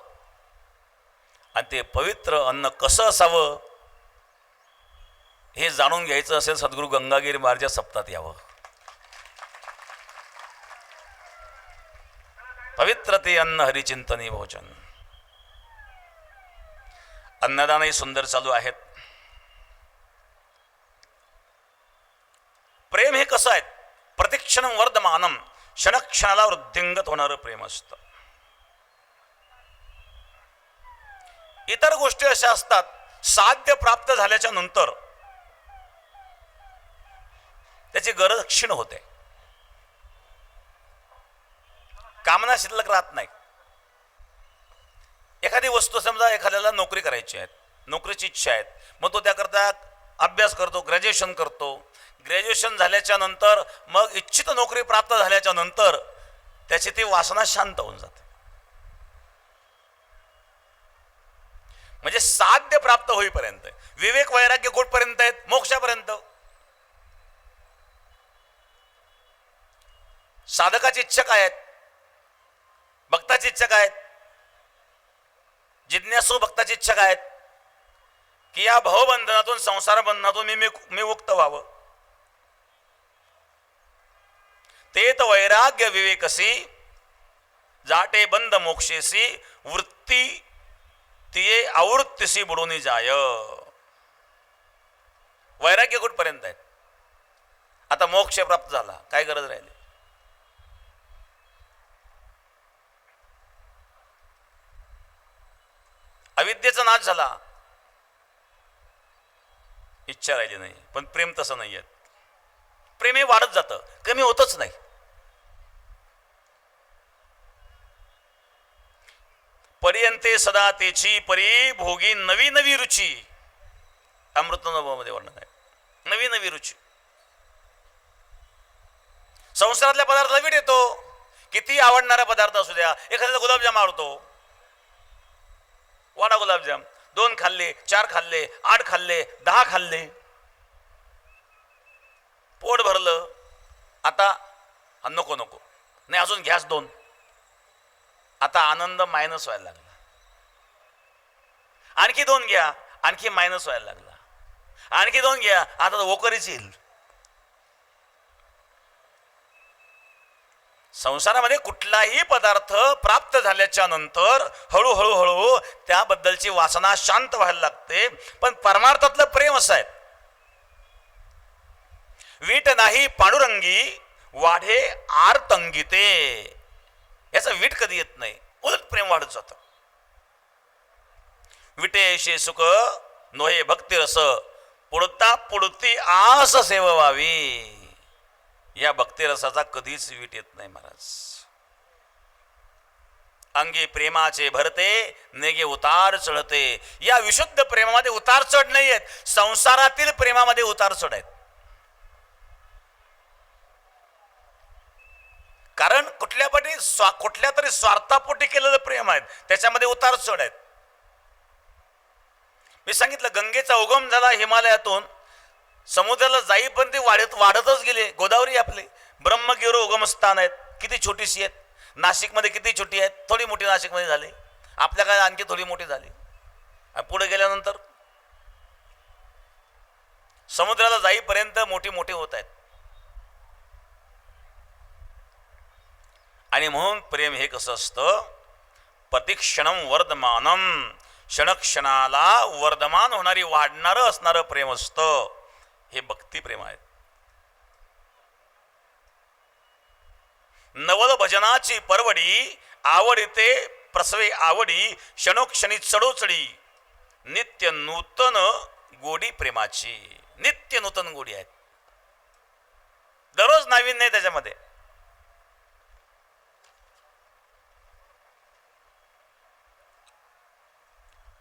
आणि ते पवित्र अन्न कसं असावं हे जाणून घ्यायचं असेल सद्गुरू गंगागिरी महाराज सप्तात यावं. पवित्र ते अन्न हरिचिंतनी भोजन. अन्नदानही सुंदर चालू आहेत. प्रेम हे कसं आहे? प्रतिक्षणम वर्धमानम, क्षणक्षणाला वृद्धिंगत होणारं प्रेम असतं. इतर गोष्टी अशा असतात, साध्य प्राप्त झाल्याच्या नंतर त्याची गरज क्षीण होते, कामना शिल्लक राहत नाही. एखादी वस्तू, समजा एखाद्याला नोकरी करायची आहे, नोकरीची इच्छा आहे, मग तो त्याकरता अभ्यास करतो, ग्रॅज्युएशन करतो. ग्रॅज्युएशन झाल्याच्या नंतर मग इच्छित नोकरी प्राप्त झाल्याच्या नंतर त्याची ती वासना शांत होऊन जाते. म्हणजे साध्य प्राप्त होईपर्यंत, विवेक वैराग्य कुठपर्यंत आहेत? मोक्षापर्यंत. साधकाची इच्छा काय आहेत? भक्ताची इच्छा काय आहेत? जिज्ञासू भक्ताची इच्छा काय आहेत? की या भवबंधनातून, संसार बंधनातून मी मुक्त व्हावं. तेत वैराग्य विवेकसी जाटे बंद मोक्षेसी वृत्ती तिये आवृत्तीसी बुडून जाय. वैराग्य कुठपर्यंत आहेत? आता मोक्ष प्राप्त झाला, काय गरज राहिली? अविद्येचा नाश झाला, इच्छा राहिली नाही. पण प्रेम तसं नाही आहे. प्रेम हे वाढत जातं, कमी होतच नाही. पर्यंते सदा तेची परी भोगी नवी नवी रुची. अमृतनुभवामध्ये वर्णन आहे, नवी नवी रुची. संसारातल्या पदार्थाला वीट येतो, किती आवडणारा पदार्थ असू द्या. एखाद्याला गुलाबजाम आवडतो, वाडा गुलाबजाम 2 खाल्ले, 4 खाल्ले, 8 खाल्ले, 10 खाल्ले, पोट भरलं. आता नको नको नाही, अजून घ्यास 2. आता आनंद मायनस व्हायला लागला. आणखी 2 घ्या, आणखी मायनस व्हायला लागला. आणखी 2 घ्या, आता ओकरीच येईल. संसारामध्ये कुठलाही पदार्थ प्राप्त झाल्याच्या नंतर हळूहळू हळू त्याबद्दलची वासना शांत व्हायला लागते. पण परमार्थातलं प्रेम असं आहे, वीट नाही पांडुरंगी वाढे आर्तंगिते. याचा वीट कधी येत नाही, उलट प्रेम वाढत जातं. विटेशे सुख नोहे भक्ती रस, पुढता पुढती आस सेववावी. या भक्तिरसाचा कधीच वीट येत नाही महाराज. अंगी प्रेमाचे भरते नेगे उतार चढते. या विशुद्ध प्रेमामध्ये उतार चढ नाही आहेत, संसारातील प्रेमामध्ये उतार चढ आहेत. कारण कुठल्या तरी स्वार्थापोटी केलेलं प्रेम आहे, त्याच्यामध्ये उतार चढ आहेत. मी सांगितलं, गंगेचा उगम झाला हिमालयातून, समुद्राला जाईपर्यंत ते वाढतच गेले. गोदावरी आपले ब्रह्मगिरो उगमस्थान आहेत, किती छोटीशी आहेत. नाशिकमध्ये किती छोटी आहेत, थोडी मोठी नाशिकमध्ये झाली, आपल्या काय आणखी थोडी मोठी झाली. पुढे गेल्यानंतर समुद्राला जाईपर्यंत मोठी मोठी होत आहेत. आणि म्हणून प्रेम हे कसं असतं, प्रतिक्षणम वर्धमानम, क्षणक्षणाला वर्धमान होणारी वाढणारं असणारं प्रेम असतं. हे भक्ती प्रेम आहे. नवल भजनाची परवडी, आवडीते प्रसवे आवडी, क्षणोक्षणी चढोचढी, नित्य नूतन गोडी प्रेमाची. नित्य नूतन गोडी आहेत, दररोज नवीन नाही त्याच्यामध्ये.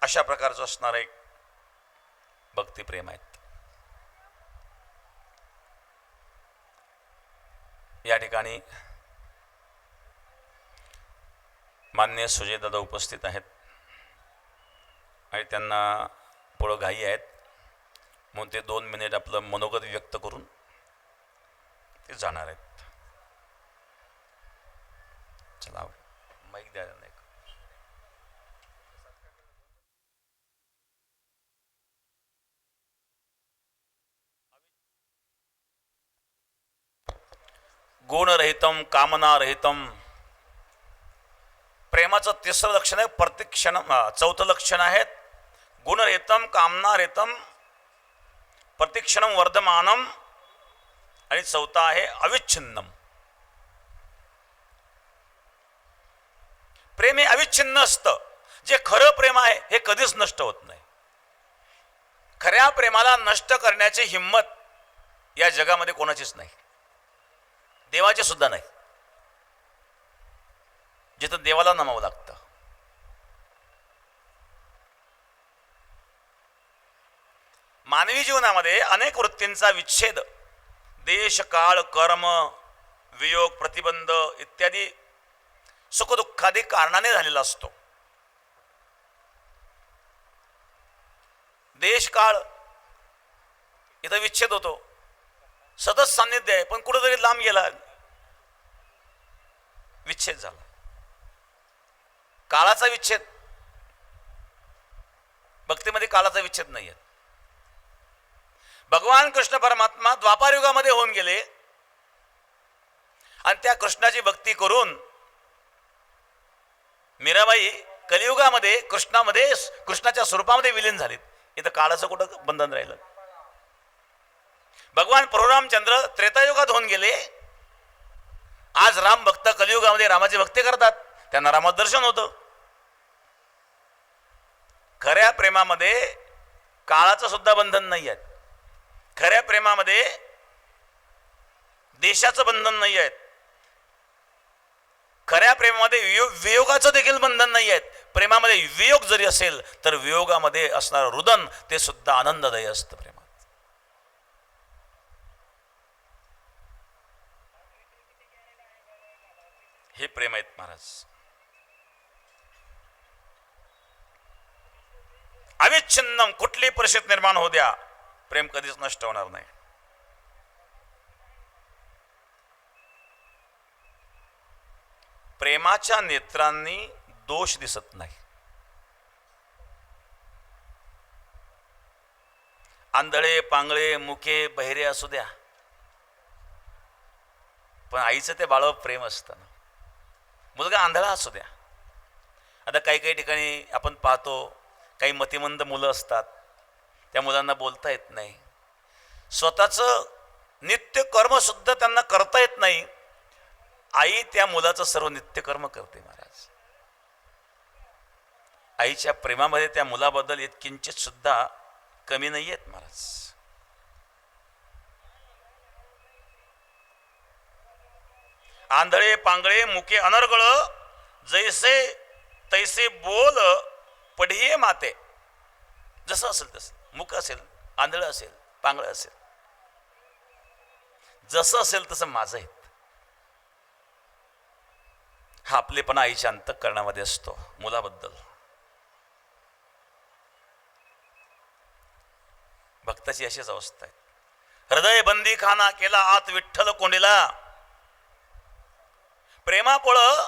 अशा प्रकारचं असणार एक भक्ती प्रेम आहेत. या ठिकाणी मान्य सुजय दादा उपस्थित आहेत आणि त्यांना पुढं घाई आहेत, म्हणून ते 2 मिनिट आपलं मनोगत व्यक्त करून ते जाणार आहेत. चला माईक द्या. नाही गुणरहितम कामनारहितम. प्रेमाचं तिसरं लक्षण आहे प्रतिक्षण. चौथं लक्षण आहे गुणरहितम कामनारहितम प्रतिक्षणम वर्धमानम, आणि चौथा आहे अविच्छिन्नम. प्रेम हे अविच्छिन्न असतं. जे खरं प्रेम आहे हे कधीच नष्ट होत नाही. खऱ्या प्रेमाला नष्ट करण्याची हिंमत या जगामध्ये कोणाचीच नाही, देवाचे सुद्धा नाही. जिथं देवाला नमावं लागतं. मानवी जीवनामध्ये अनेक वृत्तींचा विच्छेद देश काळ कर्म वियोग प्रतिबंध इत्यादी सुखदुःखादी कारणाने झालेला असतो. देश काळ इथं विच्छेद होतो, सतत सान्निध्य आहे पण कुठेतरी लांब गेला, विच्छेद झाला. काळाचा विच्छेद, भक्तीमध्ये काळाचा विच्छेद नाही आहे. भगवान कृष्ण परमात्मा द्वापार युगामध्ये होऊन गेले आणि त्या कृष्णाची भक्ती करून मीराबाई कलियुगामध्ये कृष्णाच्या स्वरूपामध्ये विलीन झालीत. इथं काळाचं कुठं बंधन राहिलं. भगवान परशुरामचंद्र त्रेतायुगात होऊन गेले. आज राम भक्त कलियुगामध्ये रामाची भक्ती करतात, त्यांना रामाचं दर्शन होतं. खऱ्या प्रेमामध्ये काळाचं सुद्धा बंधन नाही आहे. खऱ्या प्रेमामध्ये देशाचं बंधन नाही आहे. खऱ्या प्रेमामध्ये वियोगाचं देखील बंधन नाही आहे. प्रेमामध्ये वियोग जरी असेल तर वियोगामध्ये असणारं रुदन ते सुद्धा आनंददायी असतं. प्रेमात हे प्रेम आहेत महाराज. अविच्छिन्नम. कुठली परिस्थिती निर्माण होऊ द्या, प्रेम कधीच नष्ट होणार नाही. प्रेमाच्या नेत्रांनी दोष दिसत नाही. आंधळे पांगळे मुके बहिरे असू द्या, पण आईचं ते बाळावर प्रेम असतं ना. मुलगा आंधळा असू द्या. आता काही काही ठिकाणी आपण पाहतो काही मतिमंद मुलं असतात, त्या मुलांना बोलता येत नाही. स्वतःचं नित्य कर्म सुद्धा त्यांना करता येत नाही. आई त्या मुलाचं सर्व नित्यकर्म करते महाराज. आईच्या प्रेमामध्ये त्या मुलाबद्दल एक किंचित सुद्धा कमी नाही आहेत महाराज. आंधळे पांगळे मुके अनर्गळ जैसे तैसे बोल पढिये माते. जसं असेल तसं, मुक असेल, आंधळं असेल, पांगळं असेल, जसं असेल तसं माझं आहे. हा आपलेपणा आईच्या अंतःकरणामध्ये असतो मुलाबद्दल. भक्ताची अशीच अवस्था आहे. हृदय बंदी खाना केला आत विठ्ठल कोंडीला. प्रेमापोळं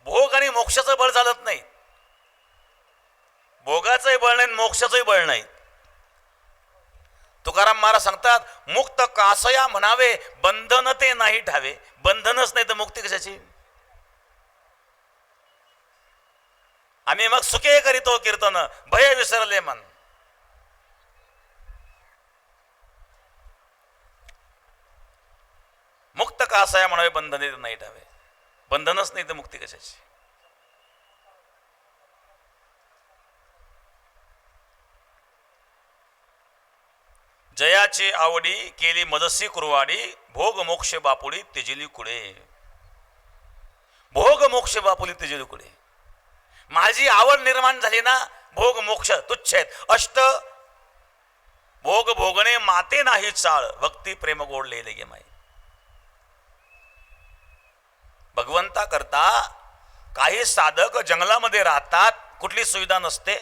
भोग आणि मोक्षाचं बळ चालत नाही. भोगाचंही बळ नाही, मोक्षाचंही बळ नाही. तुकाराम महाराज सांगतात मुक्त कासया म्हणावे बंधन ते नाही ठावे. बंधनच नाही तर मुक्ती कशाची. आम्ही मग सुखे करीतो कीर्तन भय विसरले मन. मुक्त कासया म्हणावे बंधने नाही ठावे. बंधनच नाही तर मुक्ती कशाची. जयाची आवडी केली मदसी कुरवाडी भोग मोक्ष बापुडी तेजिली कुडे. भोग मोक्ष बापुली तेजिली कुडे. माझी आवड निर्माण झाली ना, भोग मोक्ष तुच्छ आहेत. अष्ट भोग भोगणे माते नाही चाळ भक्ती प्रेम गोडले गे माई. भगवंता करता काही साधक जंगलामध्ये राहतात, कुठली सुविधा नसते,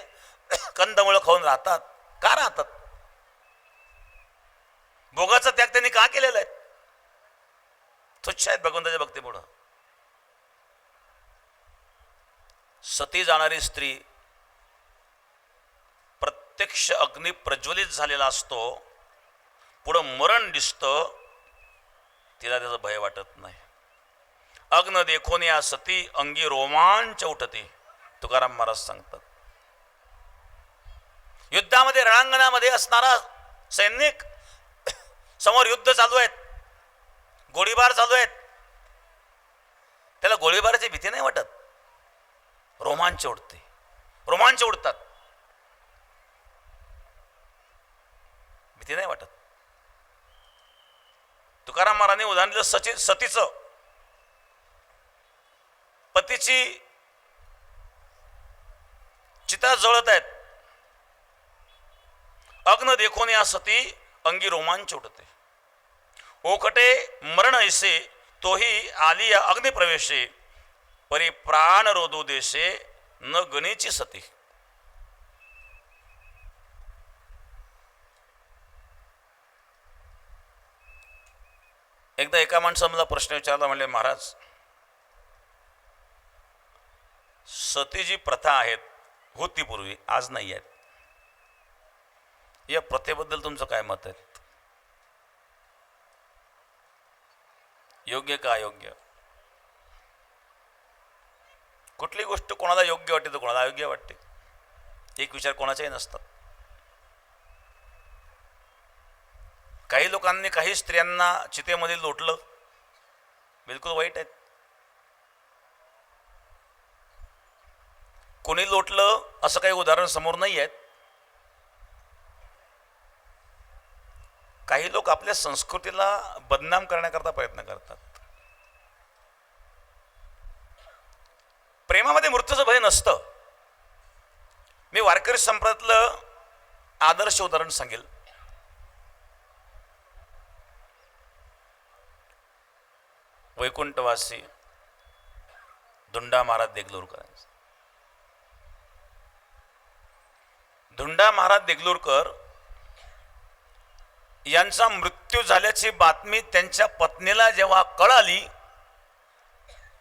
कंदमुळं खाऊन राहतात. का राहतात? भोगाचा त्याग त्यांनी का केलेला आहे? तुच्छ आहेत भगवंताच्या भक्तीमुळं. सती जाणारी स्त्री प्रत्यक्ष अग्नी प्रज्वलित झालेला असतो, पुढं मरण दिसतं, तिला त्याचं भय वाटत नाही. अग्न देखून या सती अंगी रोमांच उठते. तुकाराम महाराज सांगतात युद्धामध्ये रणांगणामध्ये असणारा सैनिक, समोर युद्ध चालू आहेत, गोळीबार चालू आहेत, त्याला गोळीबाराची भीती नाही वाटत, रोमांच उडते, रोमांच उडतात, भीती नाही वाटत. तुकाराम महाराजांनी उदाहरण दिलं सतीचं. पतीची चिता जळत आहेत, अग्न देखून या सती अंगी रोमांच उठते. ओकटे मरण ऐसे तोही आली या अग्निप्रवेशे परी प्राण रोदू देशे न गणेची सती. एकदा एका माणसाने मला प्रश्न विचारला, म्हणले महाराज सती जी प्रथा आहेत होती पूर्वी, आज नाही आहेत, या प्रथेबद्दल तुमचं काय मत आहे? योग्य का अयोग्य? कुठली गोष्ट कोणाला योग्य वाटते तर कोणाला अयोग्य वाटते, एक विचार कोणाचाही नसतात. काही लोकांनी काही स्त्रियांना चितेमध्ये लोटलं, बिलकुल वाईट आहेत. कोणी लोटलं असं काही उदाहरण समोर नाही आहेत. काही लोक आपल्या संस्कृतीला बदनाम करण्याकरता प्रयत्न करतात. प्रेमामध्ये मृत्यूचं भय नसतं. मी वारकरी संप्रदायातलं आदर्श उदाहरण सांगेल. वैकुंठवासी धुंडा महाराज देगलूरकरांचं. धुंडा महाराज देगलूरकर यांचा मृत्यू झाल्याची बातमी त्यांच्या पत्नीला जेव्हा कळाली,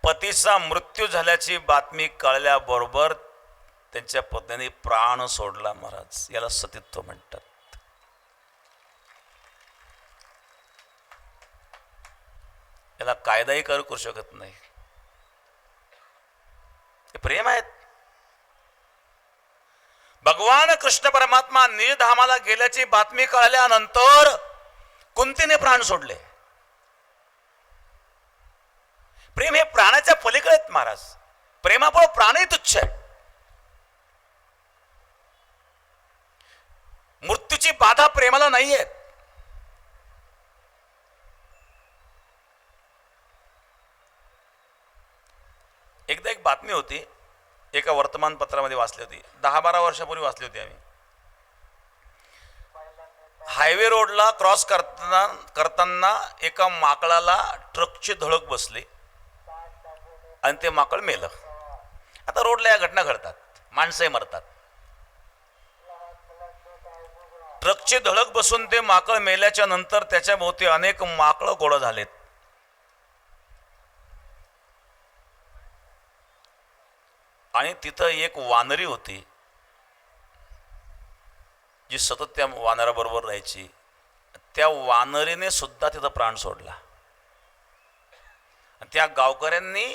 पतीचा मृत्यू झाल्याची बातमी कळल्याबरोबर त्यांच्या पत्नीने प्राण सोडला महाराज. याला सतीत्व म्हणतात. याला कायदाही करू शकत नाही. हे प्रेम आहेत. भगवान कृष्ण परमात्मा निजधामाला गेल्याची बातमी कळल्यानंतर कुंतीने प्राण सोडले. प्रेम हे प्राणाच्या पलीकडे आहेत महाराज. प्रेमामुळे प्राणही तुच्छ आहे. मृत्यूची बाधा प्रेमाला नाहीये. एकदा एक बातमी होती, एका वर्तमानपत्रामध्ये वाचली होती, 10-12 वर्षापूर्वी वाचली होती आम्ही. हायवे रोडला क्रॉस करताना एका माकडाला ट्रकची धडक बसली आणि ते माकड मेलं. आता रोडला या घटना घडतात, माणसंही मरतात. ट्रकची धडक बसून ते माकड मेल्याच्या नंतर त्याच्या भोवती अनेक माकडं गोळा झालेत. आणि तिथं एक वानरी होती जी सतत त्या वानराबरोबर राहायची. त्या वानरीने सुद्धा तिथं प्राण सोडला. त्या गावकऱ्यांनी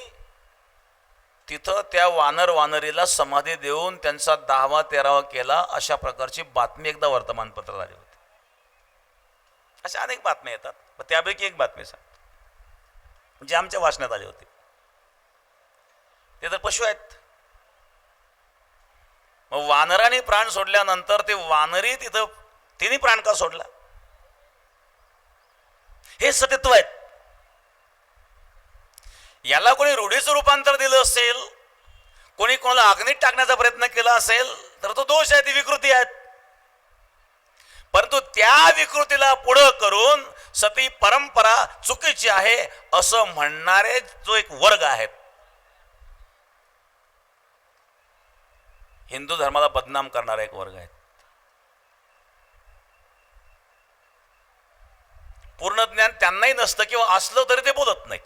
तिथं त्या वानरीला समाधी देऊन त्यांचा 10वा-13वा केला. अशा प्रकारची बातमी एकदा वर्तमानपत्रात आली होती. अशा अनेक बातम्या येतात, पण त्यापैकी एक बातमी सांगतो जी आमच्या वाचण्यात आली होती. ते तर पशु आहेत. मग वानराने प्राण सोडल्यानंतर ते वानरी तिथं तिने प्राण का सोडला? हे सत्यत्व आहेत. याला कोणी रूढीचं रूपांतर दिलं असेल, कोणी कोणाला अग्नीत टाकण्याचा प्रयत्न केला असेल तर तो दोष आहे, ती विकृती आहेत. परंतु त्या विकृतीला पुढं करून सती परंपरा चुकीची आहे असं म्हणणारे जो एक वर्ग आहेत, हिंदू धर्माला बदनाम करणारा एक वर्ग आहे. पूर्ण ज्ञान त्यांनाही नसतं किंवा असलं तरी ते बोलत नाही.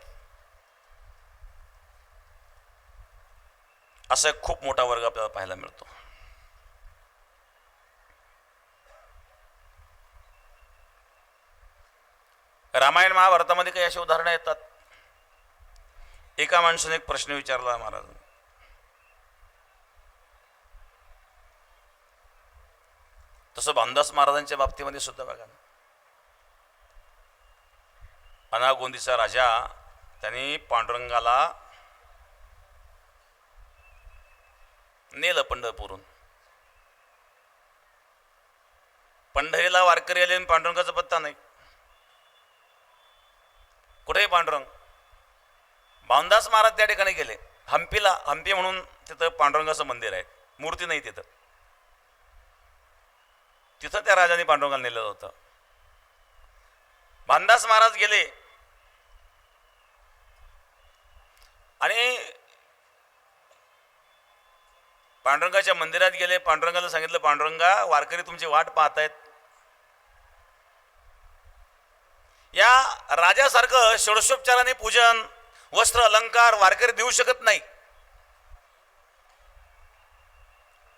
असा एक खूप मोठा वर्ग आपल्याला पाहायला मिळतो. रामायण महाभारतामध्ये काही अशी उदाहरणं येतात. एका माणसाने एक प्रश्न विचारला महाराज, तसं भामदास महाराजांच्या बाबतीमध्ये सुद्धा बघा, अनागोंदीचा राजा त्यांनी पांडुरंगाला नेलं पंढरपूरून. पंढरीला वारकरी आले आणि पांडुरंगाचा पत्ता नाही. कुठेही पांडुरंग. भामदास महाराज त्या ठिकाणी गेले हम्पीला. हम्पी म्हणून तिथं पांडुरंगाचं मंदिर आहे, मूर्ती नाही तिथं. तिथं त्या राजाने पांडुरंगाला नेलेलं होतं. भामदास महाराज गेले आणि पांडुरंगाच्या मंदिरात गेले. पांडुरंगाला सांगितलं, पांडुरंगा, वारकरी तुमची वाट पाहतायत. या राजासारखं षोडशोपचाराने पूजन, वस्त्र, अलंकार वारकरी देऊ शकत नाही.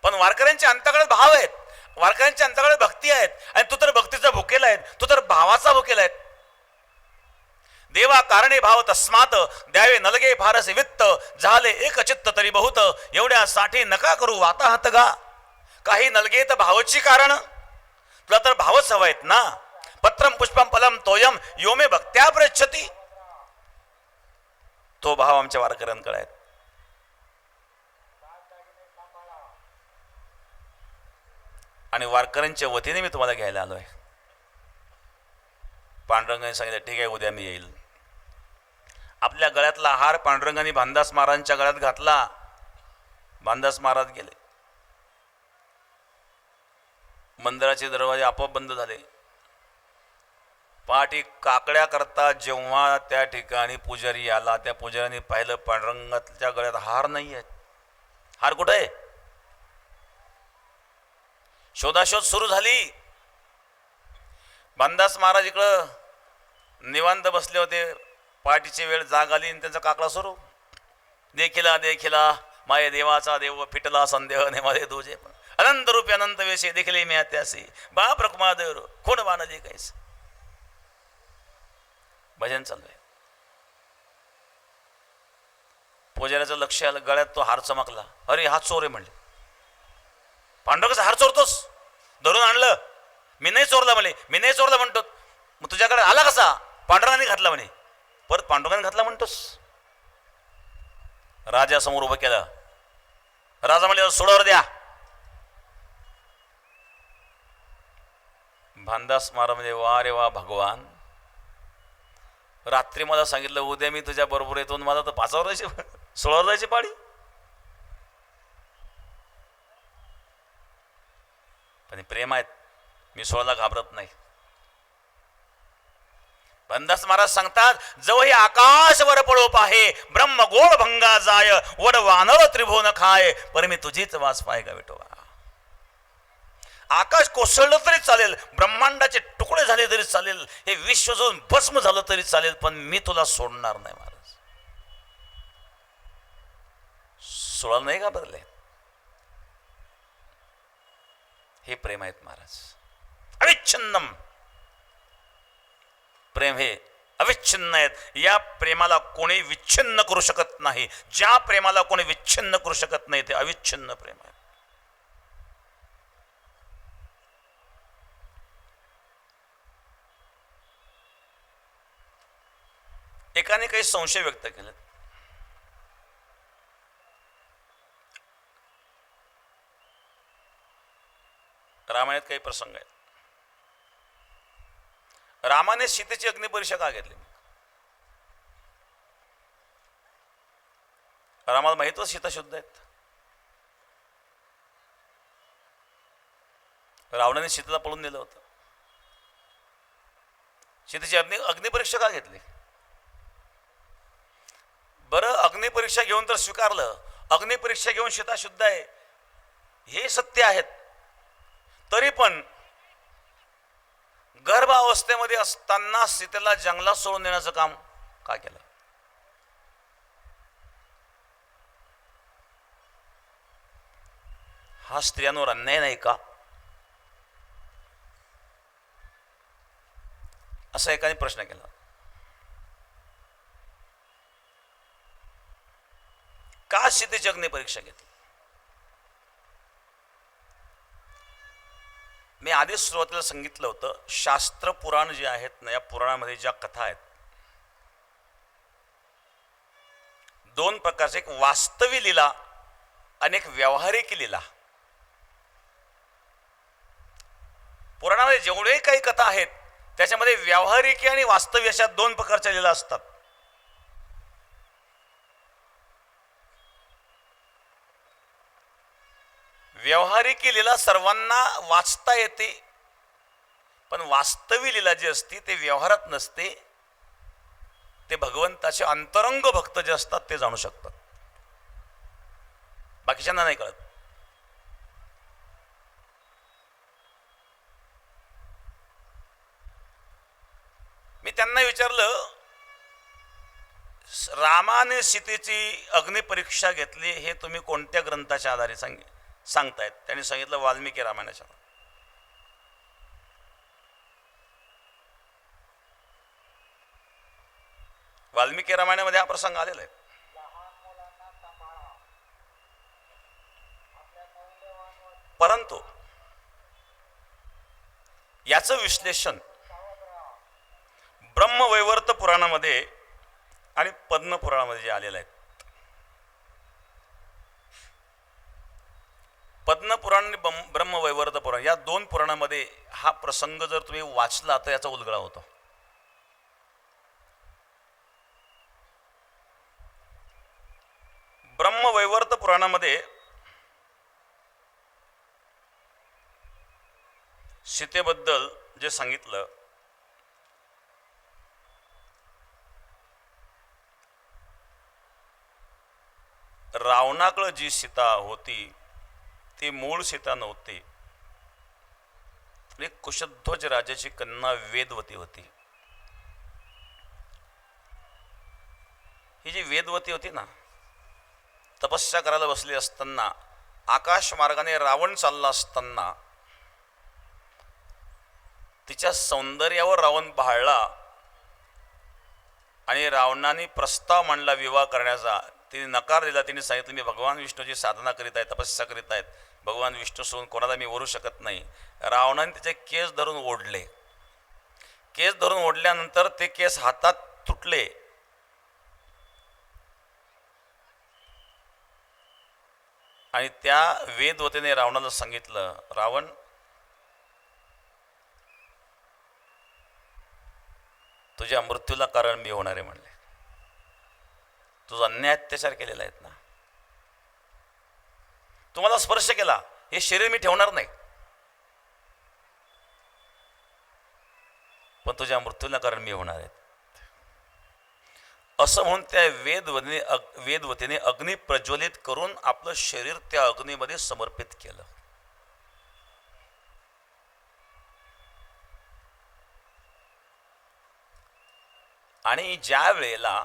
पण वारकऱ्यांच्या अंतःकरणात भाव आहेत, वारकऱ्यांच्या अंतःकरणात भक्ती आहेत. आणि तू तर भक्तीचा भुकेला आहे, तू तर भावाचा भुकेला आहे. देवा कारणे भाव तस्मात द्यावे नलगे फारसे वित्त, झाले एक चित्त तरी बहुत, एवढ्यासाठी नका करू वाताहत गा. काही नलगे तर भावची कारण, तुला तर भावच हवा आहेत ना. पत्रम पुष्पम फलम तोयम योमे भक्त्या प्रच्छती. तो भाव आमच्या वारकऱ्यांकडे आहेत. आणि वारकऱ्यांच्या वतीने मी तुम्हाला घ्यायला आलोय. पांडुरंगाने सांगितलं, ठीक आहे, उद्या मी येईल. आपल्या गळ्यातला हार पांडुरंगाने भामदास महाराजांच्या गळ्यात घातला. भामदास महाराज गेले. मंदिराचे दरवाजे आपोआप बंद झाले. पहाटे काकड्या करता जेव्हा त्या ठिकाणी पुजारी आला, त्या पुजाऱ्याने पाहिलं पांडुरंगाच्या गळ्यात हार नाही आहे. हार कुठे आहे? शोधाशोध सुरू झाली. भामदास महाराज इकडं निवांत बसले होते. पहाटेची वेळ जाग आली आणि त्यांचा काकडा सुरू. देखिला देखिला माये देवाचा देव फिटला संदेह ने मध्ये तुझे अनंत रूपी अनंत वेशे देखले मी त्यासी बाप रखमा देव कोण बाणले कैस. भजन चालू आहे. पुजाऱ्याचं लक्ष आलं, गळ्यात तो हार चमकला. अरे हा चोर आहे म्हणले. पांडुरंगाचा हार चोरतोस? धरून आणलं. मी नाही चोरला म्हणे. मी नाही चोरला म्हणतो. मग तुझ्याकडे आला कसा? पांडुरंगाने घातला म्हणे. परत पांडुरंगाने घातला म्हणतोस. राजासमोर उभं केलं. राजा म्हणले सोडावर द्या. भानदास महाराज म्हणजे वा रे वा भगवान, रात्री मला सांगितलं उद्या मी तुझ्या बरोबर येतो, मला तर 5 वर जायची 16 वर जायची पाळी. पण प्रेम आहेत, मी 16ला घाबरत नाही. भानदास महाराज सांगतात जव हे आकाश वर पडो पाहे, ब्रह्म गोळ भंगा जाय, वड वानर त्रिभुवन खाय, पर मी तुझीच वास पाय का विठोबा. आकाश कोसळलं तरी चालेल, ब्रह्मांडाचे तुकडे झाले तरी चालेल, हे विश्व जाऊन भस्म झालं तरी चालेल, पण मी तुला सोडणार नाही महाराज. 16 नाही घाबरले. हे प्रेम आहेत महाराज. अविच्छिन्नम प्रेम हे अविच्छिन्न आहेत. या प्रेमाला कोणी विच्छिन्न करू शकत नाही. ज्या प्रेमाला कोणी विच्छिन्न करू शकत नाही ते अविच्छिन्न प्रेम आहे. एकाने काही संशय व्यक्त केले. रामायणात काही प्रसंग आहेत. रामाने सीतेची अग्निपरीक्षा का घेतली? रामाला माहित होतं सीता शुद्ध आहेत. रावणाने सीतेला पळून दिलं होतं. सीतेची अग्निपरीक्षा का घेतली? बरं, अग्निपरीक्षा घेऊन तर स्वीकारलं, अग्निपरीक्षा घेऊन सीता शुद्ध आहे हे सत्य आहेत, तरी पण गर्भावस्थेमध्ये असताना सीतेला जंगलात सोडून देण्याचं काम का केलं? हा स्त्रियांवर अन्याय नाही का? असा एकाने प्रश्न केला. का सीतेची अग्निपरीक्षा घेतली? मी आधीच सुरुवातीला सांगितलं होतं, शास्त्र पुराण जे आहेत ना, या पुराणामध्ये ज्या कथा आहेत 2 प्रकारचे, एक वास्तवी लीला आणि एक व्यावहारिक लीला. पुराणामध्ये जेवढे काही कथा आहेत त्याच्यामध्ये व्यावहारिक आणि वास्तविक अशा 2 प्रकारच्या लीला असतात. व्यावहारिक लीला सर्वांना वाचता येते, पण वास्तविक लीला जी असते ते व्यवहारात नसते. ते भगवंताचे अंतरंग भक्त जे असतात ते जाणू शकतात, बाकीच्यांना नाही कळत. मी त्यांना विचारलं, रामाने सीतेची अग्निपरीक्षा घेतली हे तुम्ही कोणत्या ग्रंथाच्या आधारे सांगतायत? त्यांनी सांगितलं वाल्मिकी रामायणाच्या. वाल्मिकी रामायणामध्ये हा प्रसंग आलेला आहे. परंतु याचं विश्लेषण ब्रह्मवैवर्त पुराणामध्ये आणि पद्म पुराणामध्ये जे आलेलं आहे. पद्म पुराण आणि ब्रह्मवैवर्त पुराण या 2 पुराणामध्ये हा प्रसंग जर तुम्ही वाचला तर याचा उलगडा होतो. ब्रह्मवैवर्त पुराणामध्ये सीतेबद्दल जे सांगितलं, रावणाकडे जी सीता होती ती मूळ सीता नव्हती. एक कुशध्वज राजाची कन्या वेदवती होती. ही जी वेदवती होती ना, तपस्या करायला बसली असताना आकाश मार्गाने रावण चालला असताना तिच्या सौंदर्यावर रावण भाळला आणि रावणाने प्रस्ताव मांडला विवाह करण्याचा. तिने नकार दिला. तिने सांगितलं मी भगवान विष्णूची साधना करीत आहे, तपस्या करीत आहेत, भगवान विष्णू सोडून कोणाला मी ओढू शकत नाही. रावणाने तिचे केस धरून ओढले. केस धरून ओढल्यानंतर ते केस हातात तुटले आणि त्या वेदवतीने रावणाला सांगितलं, रावण, तुझ्या मृत्यूला कारण मी होणार आहे म्हणले. तुझा अन्याय अत्याचार केलेला आहेत ना, तुम्हाला स्पर्श केला, हे शरीर मी ठेवणार नाही, पण तुझ्या मृत्यूला कारण मी होणार आहेत. असं म्हणून त्या वेदवतीने अग्नी प्रज्वलित करून आपलं शरीर त्या अग्नीमध्ये समर्पित केलं. आणि ज्या वेळेला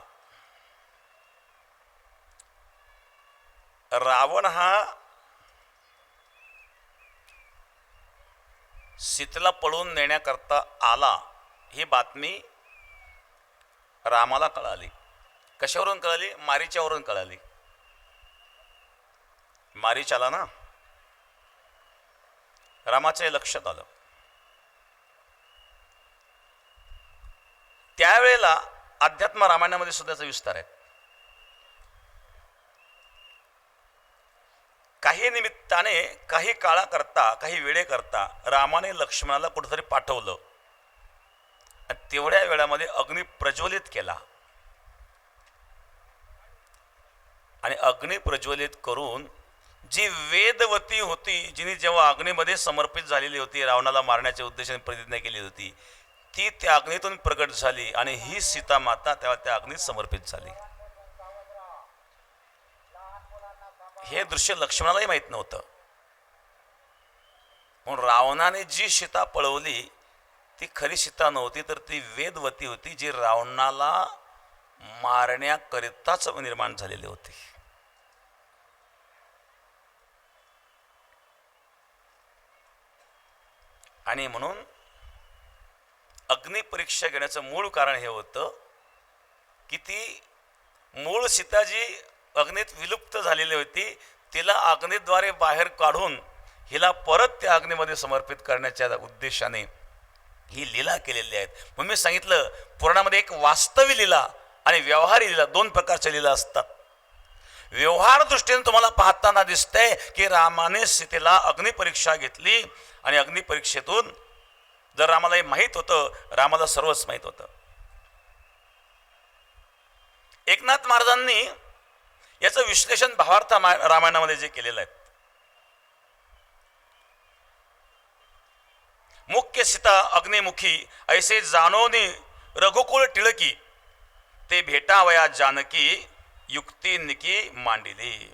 रावण हा सीतेला पळवून नेण्याकरता आला, ही बातमी रामाला कळाली. कशावरून कळाली? मारीच्यावरून कळाली. मारीच आला ना, रामाच्या लक्षात आलं. त्यावेळेला अध्यात्म रामायणामध्ये सुद्धा त्याचा विस्तार आहे. काही निमित्ताने, काही काळाकरता, काही वेळेकरता रामाने लक्ष्मणाला कुठेतरी पाठवलं आणि तेवढ्या वेळामध्ये अग्नी प्रज्वलित केला. आणि अग्नी प्रज्वलित करून जी वेदवती होती, जिने जेव्हा अग्नीमध्ये समर्पित झालेली होती, रावणाला मारण्याच्या उद्देशाने प्रतिज्ञा केली होती, ती त्या अग्नीतून प्रकट झाली आणि ही सीता माता तेव्हा त्या अग्नीत समर्पित झाली. हे दृश्य लक्ष्मणालाही माहीत नव्हतं. म्हणून रावणाने जी सीता पळवली ती खरी सीता नव्हती, तर ती वेदवती होती, जी रावणाला मारण्याकरिताच निर्माण झालेली होती. आणि म्हणून अग्निपरीक्षा घेण्याचं मूळ कारण हे होतं की ती मूळ सीता जी अग्नीत विलुप्त झालेली होती, तिला अग्नीद्वारे बाहेर काढून हिला परत त्या अग्नीमध्ये समर्पित करण्याच्या उद्देशाने ही लीला केलेली आहेत. म्हणून मी सांगितलं, पुराणामध्ये एक वास्तवी लीला आणि व्यवहारी लीला, दोन प्रकारच्या लीला असतात. व्यवहार दृष्टीने तुम्हाला पाहताना दिसतंय की रामाने सीतेला अग्निपरीक्षा घेतली आणि अग्निपरीक्षेतून जर रामाला हे माहीत होतं, रामाला सर्वच माहीत होतं. एकनाथ महाराजांनी याचं विश्लेषण भावार्थ रामायणामध्ये जे केलेलं आहे, मुख्य सीता अग्निमुखी ऐसे जानोनी रघुकुळ टिळकी, ते भेटावया जानकी युक्ती निकी मांडिली.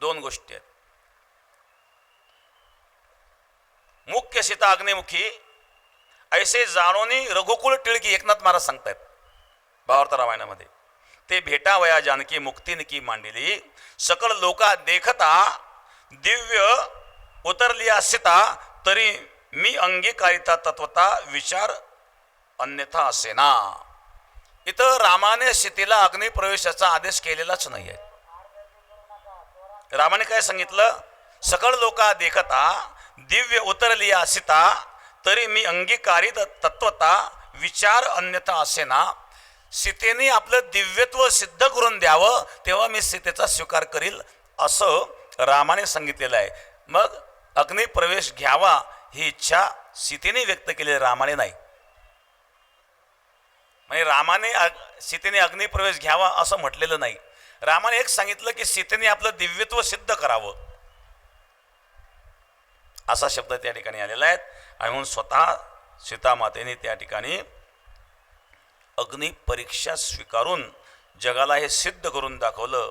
दोन गोष्टी आहेत. मुख्य सीता अग्निमुखी ऐसे जानोनी रघुकुळ टिळकी, एकनाथ महाराज सांगतायत भावार्थ रामायणामध्ये, ते भेटावया जानकी मुक्ती निकी मांडिली. सकळ लोका देखता दिव्य उतरलिया सीता, तरी मी अंगीकारिता तत्वता विचार अन्यथा असेना. इथं रामाने सीतेला अग्निप्रवेशाचा आदेश केलेलाच नाही आहे. रामाने काय सांगितलं? सकळ लोका देखता दिव्य उतरलिया सीता, तरी मी अंगीकारित तत्वता विचार अन्यथा असेना. सीतेने आपलं दिव्यत्व सिद्ध करून द्यावं, तेव्हा मी सीतेचा स्वीकार करील, असं रामाने सांगितलेलं आहे. मग अग्निप्रवेश घ्यावा ही इच्छा सीतेने व्यक्त केली, रामाने नाही. म्हणजे रामाने सीतेने अग्निप्रवेश घ्यावा असं म्हटलेलं नाही. रामाने एक सांगितलं की सीतेने आपलं दिव्यत्व सिद्ध करावं, असा शब्द त्या ठिकाणी आलेला आहे. आणि म्हणून स्वतः सीतामातेने त्या ठिकाणी अग्निपरीक्षा स्वीकारून जगाला हे सिद्ध करून दाखवलं.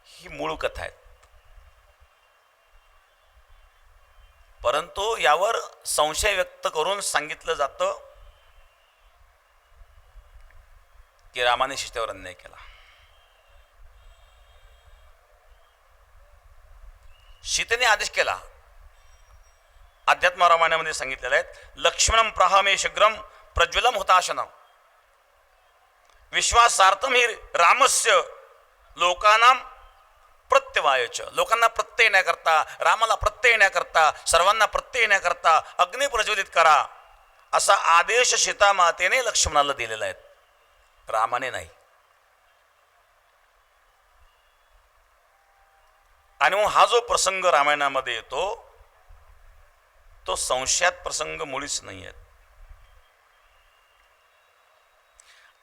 ही मूळ कथा आहे. परंतु यावर संशय व्यक्त करून सांगितलं जातं की रामाने सीतेवर अन्याय केला. सीतेने आदेश केला. अध्यात्म रामायणामध्ये सांगितलेलं आहे, लक्ष्मणम प्राहमे शीघ्रम प्रज्वलम हुताशनम विश्वासार्थम ही रामस्य लोकानाम प्रत्यवायच. लोकांना प्रत्यय येण्याकरता, रामाला प्रत्यय येण्याकरता, सर्वांना प्रत्यय येण्याकरता अग्नी प्रज्वलित करा, असा आदेश सीतामातेने लक्ष्मणाला दिलेला आहे, रामाने नाही. आणि मग हा जो प्रसंग रामायणामध्ये येतो तो संशयात प्रसंग मुळीच नाही आहेत.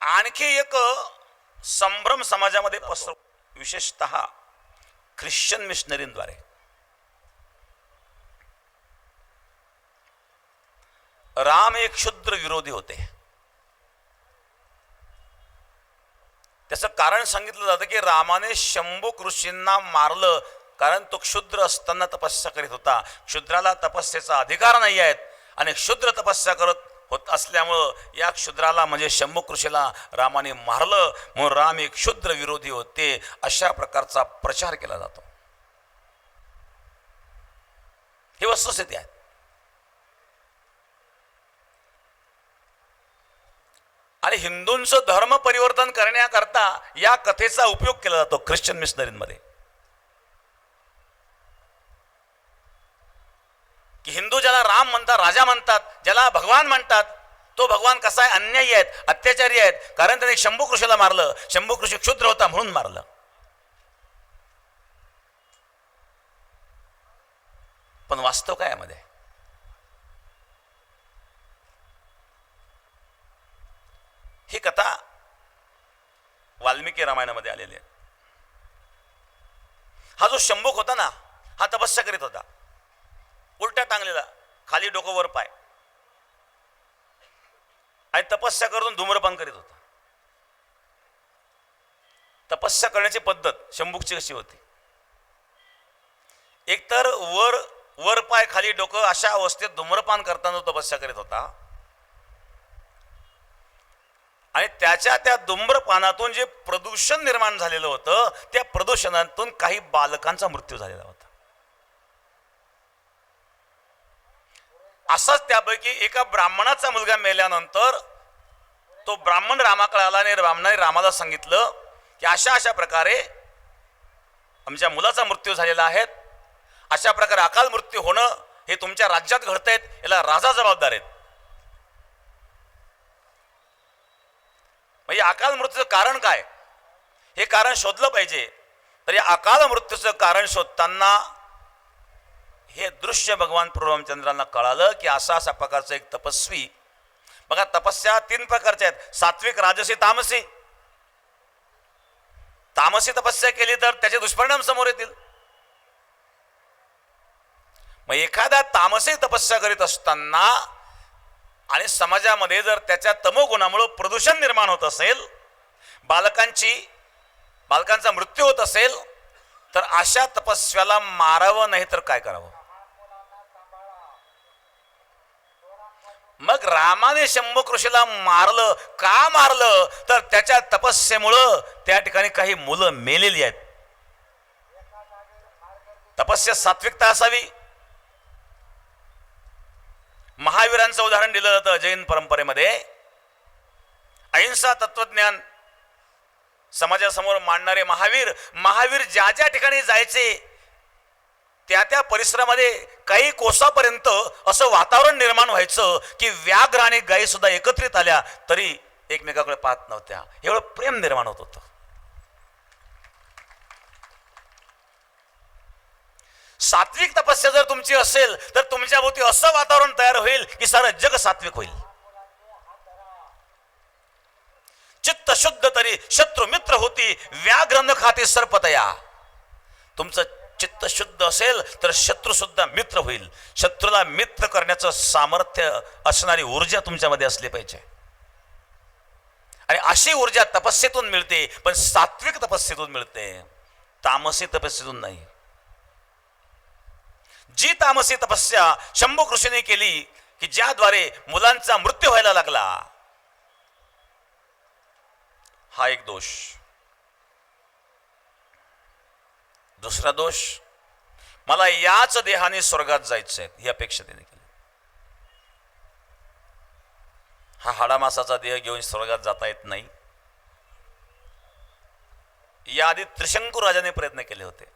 आणखी एक संभ्रम समाजामध्ये पसरव, विशेषतः ख्रिश्चन मिशनरींद्वारे. राम एक क्षुद्र विरोधी होते. त्याचं कारण सांगितलं जातं की रामाने शंभुक ऋषींना मारलं कारण तो क्षुद्र असताना तपस्या करीत होता. क्षुद्राला तपस्येचा अधिकार नाही आहेत आणि क्षुद्र तपस्या करत होत असल्यामुळं या क्षुद्राला म्हणजे शंभुक ऋषीला रामाने मारलं म्हणून राम एक क्षुद्र विरोधी होते, अशा प्रकारचा प्रचार केला जातो. ही वस्तुस्थिती आहे. आणि हिंदूंचं धर्म परिवर्तन करण्याकरता या कथेचा उपयोग केला जातो ख्रिश्चन मिशनरीमध्ये. की हिंदू ज्याला राम म्हणतात, राजा म्हणतात, ज्याला भगवान म्हणतात, तो भगवान कसा आहे? अन्यायी आहेत, अत्याचारी आहेत, कारण त्याने शंभुक ऋषीला मारलं. शंभुक ऋषी क्षुद्र होता म्हणून मारलं. पण वास्तव काय यामध्ये? ही कथा वाल्मिकी रामायणामध्ये आलेली आहे. हा जो शंभुक होता ना, हा तपस्या करीत होता, उलट्या टांगलेला, खाली डोकं वर पाय, आणि तपस्या करून धूम्रपान करीत होता. तपस्या करण्याची पद्धत शंभुकची कशी होती? एकतर वर पाय खाली डोकं अशा अवस्थेत धूम्रपान करताना तपस्या करीत होता, आणि त्याच्या त्या धूम्रपानातून जे प्रदूषण निर्माण झालेलं होतं, त्या प्रदूषणातून काही बालकांचा मृत्यू झालेला होता. असाच त्यापैकी एका ब्राह्मणाचा मुलगा मेल्यानंतर तो ब्राह्मण रामाकडे आला आणि ब्राह्मणाने रामाला सांगितलं की अशा अशा प्रकारे आमच्या मुलाचा मृत्यू झालेला आहे, अशा प्रकारे अकाल मृत्यू होणं हे तुमच्या राज्यात घडतंय, याला राजा जबाबदार आहेत. म्हणजे अकाल मृत्यूचं कारण काय हे कारण शोधलं पाहिजे. तर या अकाल मृत्यूचं कारण शोधताना हे दृश्य भगवान प्रभू रामचंद्रांना कळालं की असा असा प्रकारचा एक तपस्वी. बघा, तपस्या 3 प्रकारच्या आहेत: सात्विक, राजसी, तामसी. तामसी तपस्या केली तर त्याचे दुष्परिणाम समोर येतील. मग एखादा तामसी तपस्या करीत असताना आणि समाजामध्ये जर त्याच्या तमोगुणामुळे प्रदूषण निर्माण होत असेल, बालकांचा मृत्यू होत असेल, तर अशा तपस्याला मारावं नाही तर काय करावं? मग रामाने शंभुक ऋषीला मारलं का? मारलं तर त्याच्या तपस्येमुळं त्या ठिकाणी काही मुलं मेलेली आहेत. तपस्या सात्विकता असावी. महावीरांचं उदाहरण दिलं जातं जैन परंपरेमध्ये. अहिंसा तत्वज्ञान समाजासमोर मांडणारे महावीर ज्या ज्या ठिकाणी जायचे त्या त्या परिसरामध्ये काही कोसापर्यंत असं वातावरण निर्माण व्हायचं की व्याघ्र आणि गायी सुद्धा एकत्रित आल्या तरी एकमेकाकडे पाहत नव्हत्या, एवढं प्रेम निर्माण होत होतं. सात्विक तपस्या जर तुमची असेल तर तुमच्या भोवती असं वातावरण तयार होईल की सारं जग सात्विक होईल. चित्त शुद्ध तरी शत्रू मित्र होती, व्याघ्र न खाते सर्पतया. तुमचं चित्त शुद्ध असेल तर शत्रू सुद्धा मित्र होईल. शत्रूला मित्र करण्याचं सामर्थ्य असणारी ऊर्जा तुमच्यामध्ये असली पाहिजे, आणि अशी ऊर्जा तपस्येतून मिळते, पण सात्विक तपस्येतून मिळते, तामसी तपस्येतून नाही. जी तामसी तपस्या शंभुक ऋषीने केली की ज्याद्वारे मुलांचा मृत्यू व्हायला लागला, हा एक दोष. दुसरा दोष, मला याच देहाने स्वर्गात जायचंय ही अपेक्षा त्याने केली. हा हाडामासाचा देह घेऊन स्वर्गात जाता येत नाही. याआधी त्रिशंकू राजाने प्रयत्न केले होते.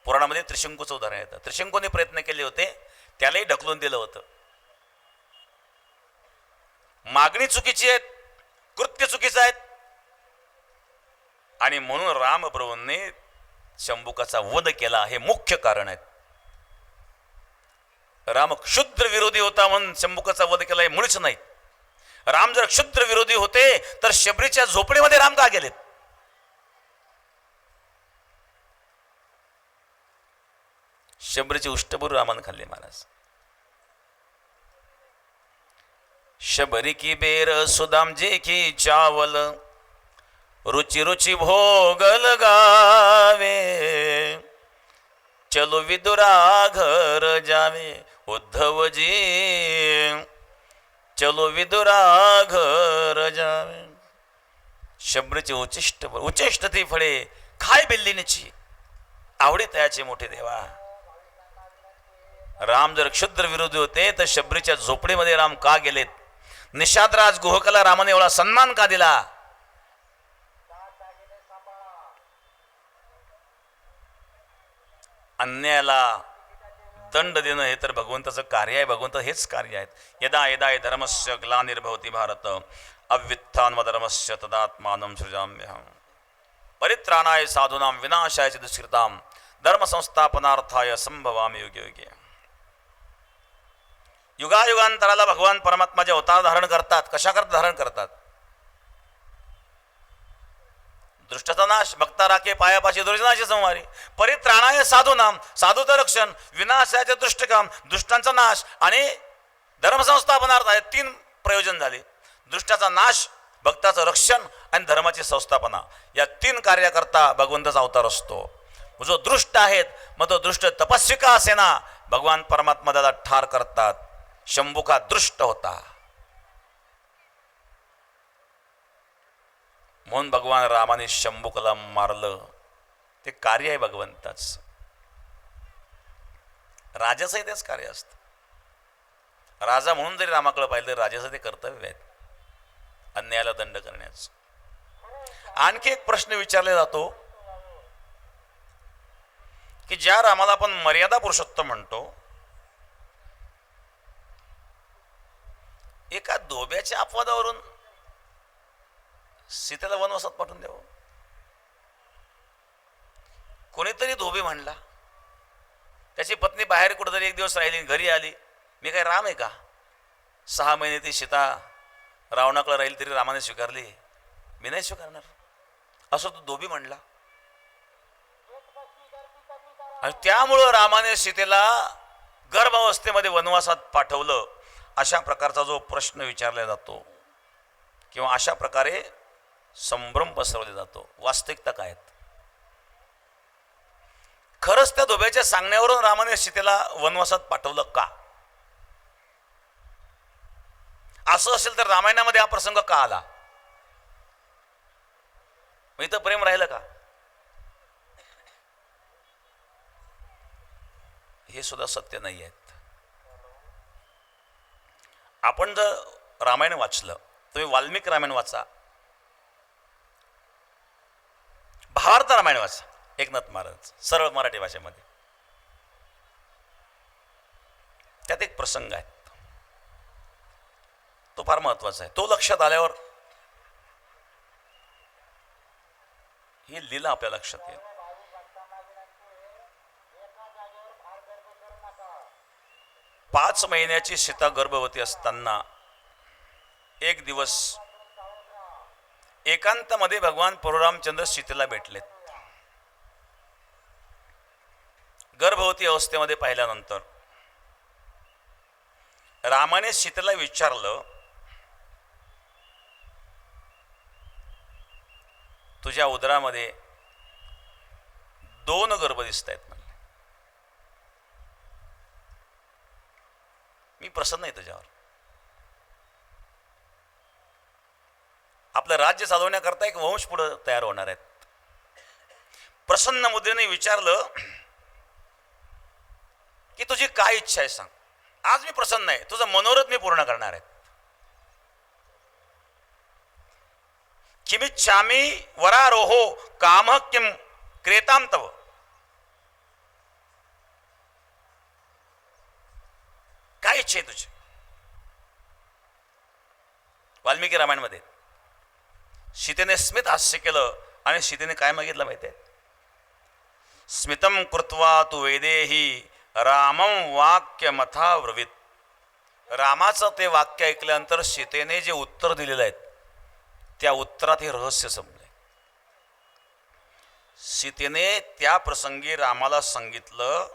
पुराणामध्ये त्रिशंकूचं उदाहरण येतं. त्रिशंकूने प्रयत्न केले होते, त्यालाही ढकलून दिलं होतं. मागणी चुकीची आहे, कृत्य चुकीचं आहे, आणि म्हणून रामप्रभूंनी शंभुकाचा वध केला हे मुख्य कारण आहे. राम क्षुद्र विरोधी होता म्हणून शंभुकाचा वध केला हे मुळीच नाही. राम जर क्षुद्र विरोधी होते तर शबरीच्या झोपडीमध्ये राम का गेलेत? शबरीची उष्टभूर रामानं खाल्ले महाराज. शबरी की बेर सुदाम जी की चावल, रुचि रुचि भोगल गावे, चलो विदुरा घर जावे उद्धव जी, चलो विदुरा घर जावे. शबरीचे उचिष्ट ती फळे खाय बिल्लीनीची, आवडी तयाचे मोठे देवा. राम जर क्षुद्र विरोधी होते तर शबरीच्या झोपडीमध्ये राम का गेलेत? निषादराज गुहकाला रामाने एवढा सन्मान का दिला? अन्यायाला दंड देणं हे तर भगवंताचं कार्य आहे. भगवंत हेच कार्य आहेत. यदा यदा धर्मस्य ग्लानिर्भवति भारत अव्युत्थानमधर्मस्य तदात्मानं सृजाम्यहम्. परित्राणाय साधूनां विनाशाय च दुष्कृतां धर्म संस्थापनार्थाय संभवामि युगे युगे. युगायुगांतराला भगवान परमात्मा जे अवतार धारण करतात, कशाकरता धारण करतात? दृष्टाचा नाश, भक्ता राखे पायापाशी दुर्जनाची संवारी. परित्राणाय साधूनाम, साधूचं रक्षण, विनाशाचे दृष्टकाम, दुष्टांचा नाश आणि धर्मसंस्थापनार्थ आहे. 3 प्रयोजन झाले. दृष्टाचा नाश, भक्ताचं रक्षण आणि धर्माची संस्थापना. या 3 कार्याकरता भगवंताचा अवतार असतो. जो दृष्ट आहेत, मग तो दृष्ट तपस्विका असेना, भगवान परमात्मा त्याला ठार करतात. शंभुका दृष्ट होता म्हणून भगवान रामाने शंभुकाला मारलं. ते कार्य आहे भगवंताच. राजाचंही तेच कार्य असतं. राजा म्हणून जरी रामाकडे पाहिलं तरी राजाचं ते कर्तव्य आहे, अन्यायाला दंड करण्याचं. आणखी एक प्रश्न विचारला जातो की ज्या रामाला आपण मर्यादा पुरुषोत्तम म्हणतो, एका धोब्याच्या अपवादावरून सीतेला वनवासात पाठवून द्यावं. कोणीतरी धोबी म्हणला, त्याची पत्नी बाहेर कुठेतरी 1 दिवस राहिली, घरी आली. मी काय राम आहे का? 6 महिने ती सीता रावणाकडे राहील तरी रामाने स्वीकारली, मी नाही स्वीकारणार असं तो धोबी म्हणला. आणि त्यामुळं रामाने सीतेला गर्भावस्थेमध्ये वनवासात पाठवलं. अशा प्रकारचा जो प्रश्न विचारला जातो किंवा अशा प्रकारे संभ्रम पसरवला जातो, वास्तविकता काय आहेत? खरंच त्या धोब्याच्या सांगण्यावरून रामाने सीतेला वनवासात पाठवलं का? असं असेल तर रामायणामध्ये हा प्रसंग का आला? इथं प्रेम राहिलं का? हे सुद्धा सत्य नाही आहेत. आपण जर रामायण वाचलं, तुम्ही वाल्मिकी रामायण वाचा, भावार्थ रामायण वाचा, एकनाथ महाराज सरळ मराठी भाषेमध्ये. त्यात एक प्रसंग आहे, तो फार महत्वाचा आहे. तो लक्षात आल्यावर ही लीला आपल्या लक्षात येईल. पाच महिन्याची सीता गर्भवती असताना एक दिवस एकांतामध्ये भगवान परशुरामचंद्र सीतेला भेटलेत. गर्भवती अवस्थेमध्ये पाहिल्यानंतर रामाने सीतेला विचारलं, तुझ्या उदरामध्ये 2 गर्भ दिसत आहेत, मी प्रसन्न आहे तुझ्यावर. आपलं राज्य चालवण्याकरता एक वंश पुढे तयार होणार आहेत. प्रसन्न मुद्रेने विचारलं की तुझी काय इच्छा आहे सांग, आज मी प्रसन्न आहे, तुझं मनोरथ मी पूर्ण करणार आहे. किमिच्छामि वरारोहो काम किम क्रेताम तव. काय इच्छा आहे तुझी? वाल्मिकी रामायणमध्ये सीतेने स्मित हास्य केलं आणि सीतेने काय मागितलं माहिती आहे? स्मितं कृत्वा तु वैदेही रामं वाक्यमथाब्रवीत. रामाचं ते वाक्य ऐकल्यानंतर सीतेने जे उत्तर दिलेलं आहे त्या उत्तरात हे रहस्य समजले. सीतेने त्या प्रसंगी रामाला सांगितलं,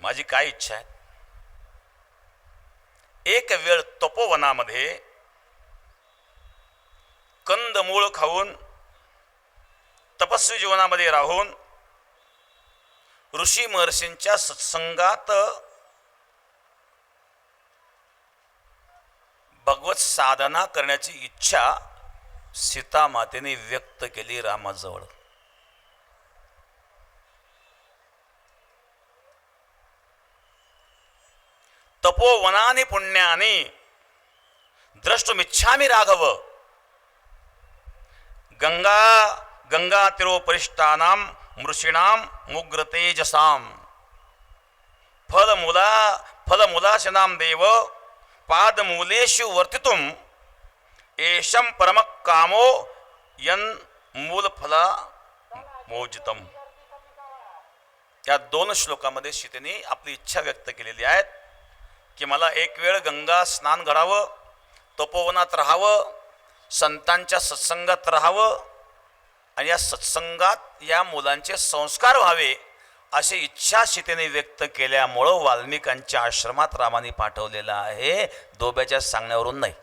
माझी काय इच्छा आहे, एक वेळ तपोवनामध्ये कंदमूळ खाऊन तपस्वी जीवनामध्ये राहून ऋषी महर्षींच्या सत्संगात भगवत साधना करण्याची इच्छा सीता मातेने व्यक्त केली रामाजवळ. तपोवनानि पुण्यानि द्रष्टुमिच्छामि राघव गंगातीरोपरिष्टानां मृषीणां मुग्रतेजसां फलमूलाशनां देव पादमूलेषु वर्तितुं एषं परमकामो यन्मूलफला मोजितम्. या दोन श्लोकामध्ये सीतेने आपली इच्छा व्यक्त केलेली आहे की मला एक वेळ गंगा स्नान घडावं, तपोवनात राहावं, संतांच्या सत्संगात राहावं आणि या सत्संगात या मुलांचे संस्कार व्हावे अशी इच्छा सीतेने व्यक्त केल्यामुळं वाल्मिकांच्या आश्रमात रामाने पाठवलेला आहे, दोब्याच्या सांगण्यावरून नाही.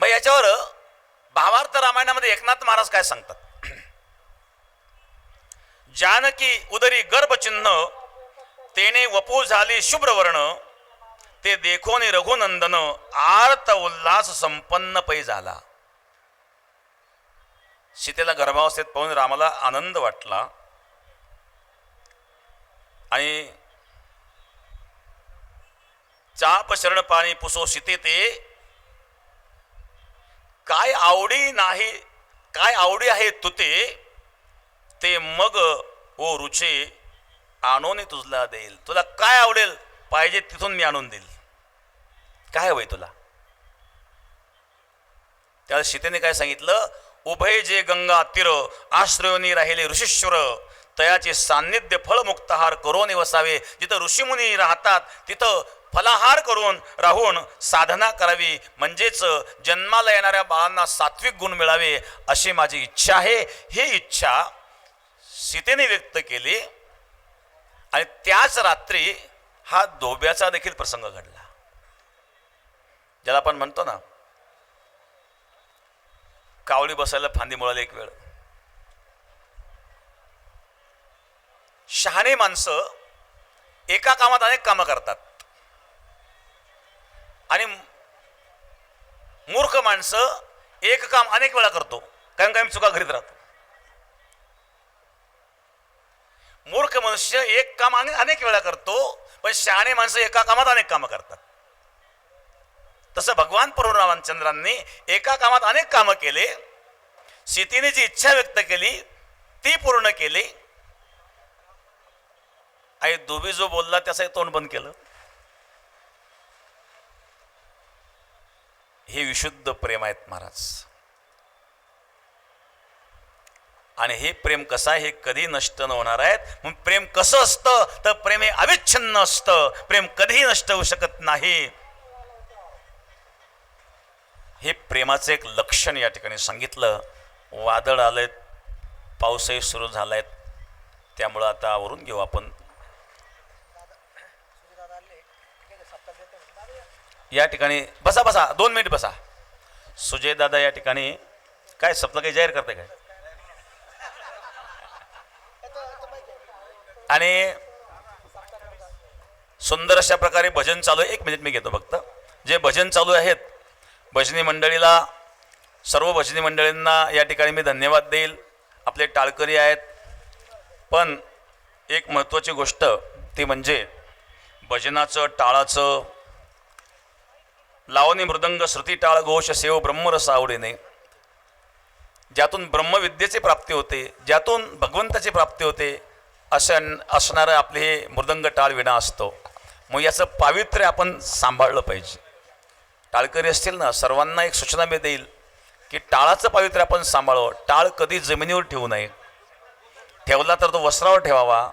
मग याच्यावर भावार्थ रामायणामध्ये एकनाथ महाराज काय सांगतात, जानकी उदरी गर्भचिन्ह तेने वपू झाली शुभ्रवर्ण, ते देखोनी रघुनंदन आर्त उल्हास संपन्न पै झाला. सीतेला गर्भावस्थेत पाहून रामाला आनंद वाटला आणि चाप शरण पाणी पुसो सीते काय आवडी नाही, काय आवडी आहे तुते, ते मग ओ रुचे आणून तुझला देईल. तुला काय आवडेल पाहिजे तिथून मी आणून देईल. काय हवंय तुला? त्यावेळेस सीतेने काय सांगितलं, उभय जे गंगा तीर आश्रयोनी राहिले ऋषीश्वर, तयाचे सान्निध्य फळमुक्तहार करून वसावे. जिथं ऋषीमुनी राहतात तिथं फलाहार करून राहून साधना करावी, म्हणजेच जन्माला येणाऱ्या बाळांना सात्विक गुण मिळावे अशी माझी इच्छा आहे. ही इच्छा सीतेने व्यक्त केली आणि त्याच रात्री हा दोब्याचा देखील प्रसंग घडला. ज्याला आपण म्हणतो ना, कावळी बसायला फांदी मिळाली. एक वेळ शहाणे माणसं एका कामात अनेक कामं करतात आणि मूर्ख माणसं एक काम अनेक वेळा करतो, कारण काय चुका घरीत राहतो. मूर्ख मनुष्य एक काम अनेक वेळा करतो, पण शहाणे माणसं एका कामात अनेक कामं करतात. तसं भगवान प्रभू रामचंद्रांनी एका कामात अनेक कामं केले. सीतेने जी इच्छा व्यक्त केली ती पूर्ण केली आणि दुबी जो बोलला त्याचं तोंड बंद केलं. हे विशुद्ध प्रेम आहेत महाराज. आणि हे प्रेम कसं आहे, हे कधी नष्ट न होणार आहेत. मग प्रेम कसं असतं तर प्रेम हे अविच्छिन्न असतं, प्रेम कधीही नष्ट होऊ शकत नाही. हे प्रेमाचं एक लक्षण या ठिकाणी सांगितलं. वादळ आलेत, पाऊसही सुरू झालाय, त्यामुळं आता आवरून घेऊ आपण. या ठिकाणी बसा बसा 2 मिनिट बसा. सुजय दादा या ठिकाणी काय सपना काही जाहीर करते काय, आणि सुंदर अशा प्रकारे भजन चालू आहे. 1 मिनिट मी घेतो फक्त. जे भजन चालू आहेत भजनी मंडळीला, सर्व भजनी मंडळींना या ठिकाणी मी धन्यवाद देईल. आपले टाळकरी आहेत, पण एक महत्त्वाची गोष्ट ती म्हणजे भजनाचं, टाळाचं, लावणी मृदंग श्रुती टाळ घोष सेव ब्रह्मरस आवडीने, ज्यातून ब्रह्मविद्येची प्राप्ती होते, ज्यातून भगवंताची प्राप्ती होते, असं असणारं आपले हे मृदंग टाळ विणा असतो. मग याचं पावित्र्य आपण सांभाळलं पाहिजे. टाळकरी असतील ना, सर्वांना एक सूचना मी देईल की टाळाचं पावित्र्य आपण सांभाळावं. टाळ कधी जमिनीवर ठेवू नये, ठेवला तर तो वस्त्रावर ठेवावा.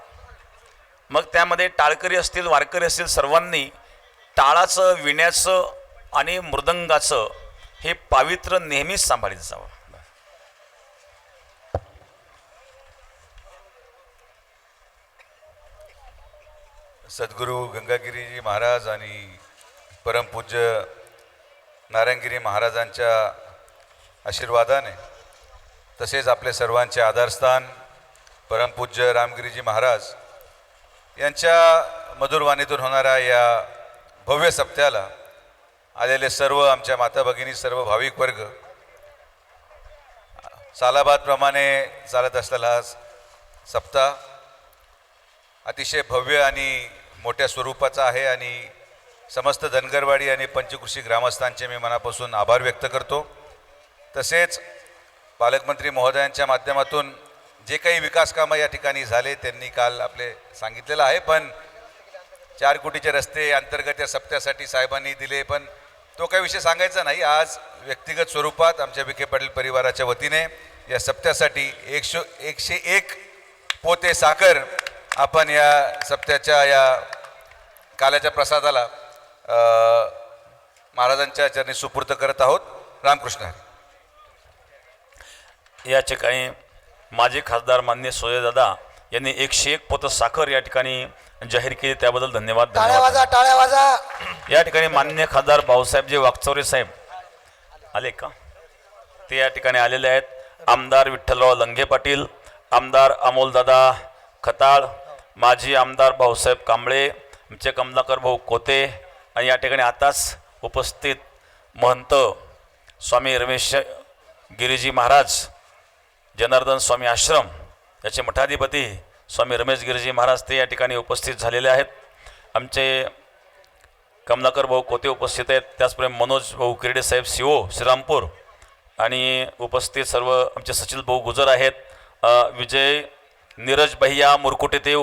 मग त्यामध्ये टाळकरी असतील, वारकरी असतील, सर्वांनी टाळाचं, विण्याचं आणि मृदंगाचं हे पावित्र्य नेहमीच सांभाळीत जावं. सद्गुरू गंगागिरीजी महाराज आणि परमपूज्य नारायणगिरी महाराजांच्या आशीर्वादाने, तसेच आपले सर्वांचे आधारस्थान परमपूज्य रामगिरीजी महाराज यांच्या मधुरवाणीतून होणाऱ्या या भव्य सप्त्याला आलेले सर्व आमच्या माता भगिनी, सर्व भाविक वर्ग, सालाबादप्रमाणे चालत असलेला हा सप्ताह अतिशय भव्य आणि मोठ्या स्वरूपाचा आहे आणि समस्त धनगरवाडी आणि पंचकृषी ग्रामस्थांचे मी मनापासून आभार व्यक्त करतो. तसेच पालकमंत्री महोदयांच्या माध्यमातून जे काही विकास कामं या ठिकाणी झाले त्यांनी काल आपले सांगितलेलं आहे, पण 4 कोटीचे रस्ते अंतर्गत या सप्त्यासाठी साहेबांनी दिले, पण तो काही विषय सांगायचा नाही. आज व्यक्तिगत स्वरूपात आमच्या विखे पाटील परिवाराच्या वतीने या सप्त्यासाठी 101 पोते साखर आपण या सप्त्याच्या या काल्याच्या प्रसादाला महाराजांच्या चरणी सुपूर्द करत आहोत. रामकृष्ण हरी. या ठिकाणी माजी खासदार माननीय सोयदादा यांनी 101 पोतं साखर या ठिकाणी जाहीर केली, त्याबद्दल धन्यवाद. टाळ्या वाजा, टाळ्या वाजा. या ठिकाणी माननीय खासदार भाऊसाहेबजी वागचौरे साहेब आले का? ते या ठिकाणी आलेले आहेत. आमदार विठ्ठलराव लंघे पाटील, आमदार अमोलदादा खताळ, माजी आमदार भाऊसाहेब कांबळे, आमचे कमलाकर भाऊ कोते आणि या ठिकाणी आताच उपस्थित महंत स्वामी रमेश गिरीजी महाराज, जनार्दन स्वामी आश्रम याचे मठाधिपती स्वामी रमेश गिरीजी महाराज ते या ठिकाणी उपस्थित झालेले आहेत. आमचे कमलाकर भाऊ कोते उपस्थित आहेत. त्याचप्रमाणे मनोज भाऊ किरडे साहेब सीओ श्रीरामपूर आणि उपस्थित सर्व आमचे सचिल भाऊ गुजर आहेत. विजय नीरज भैया मुरकुटे ते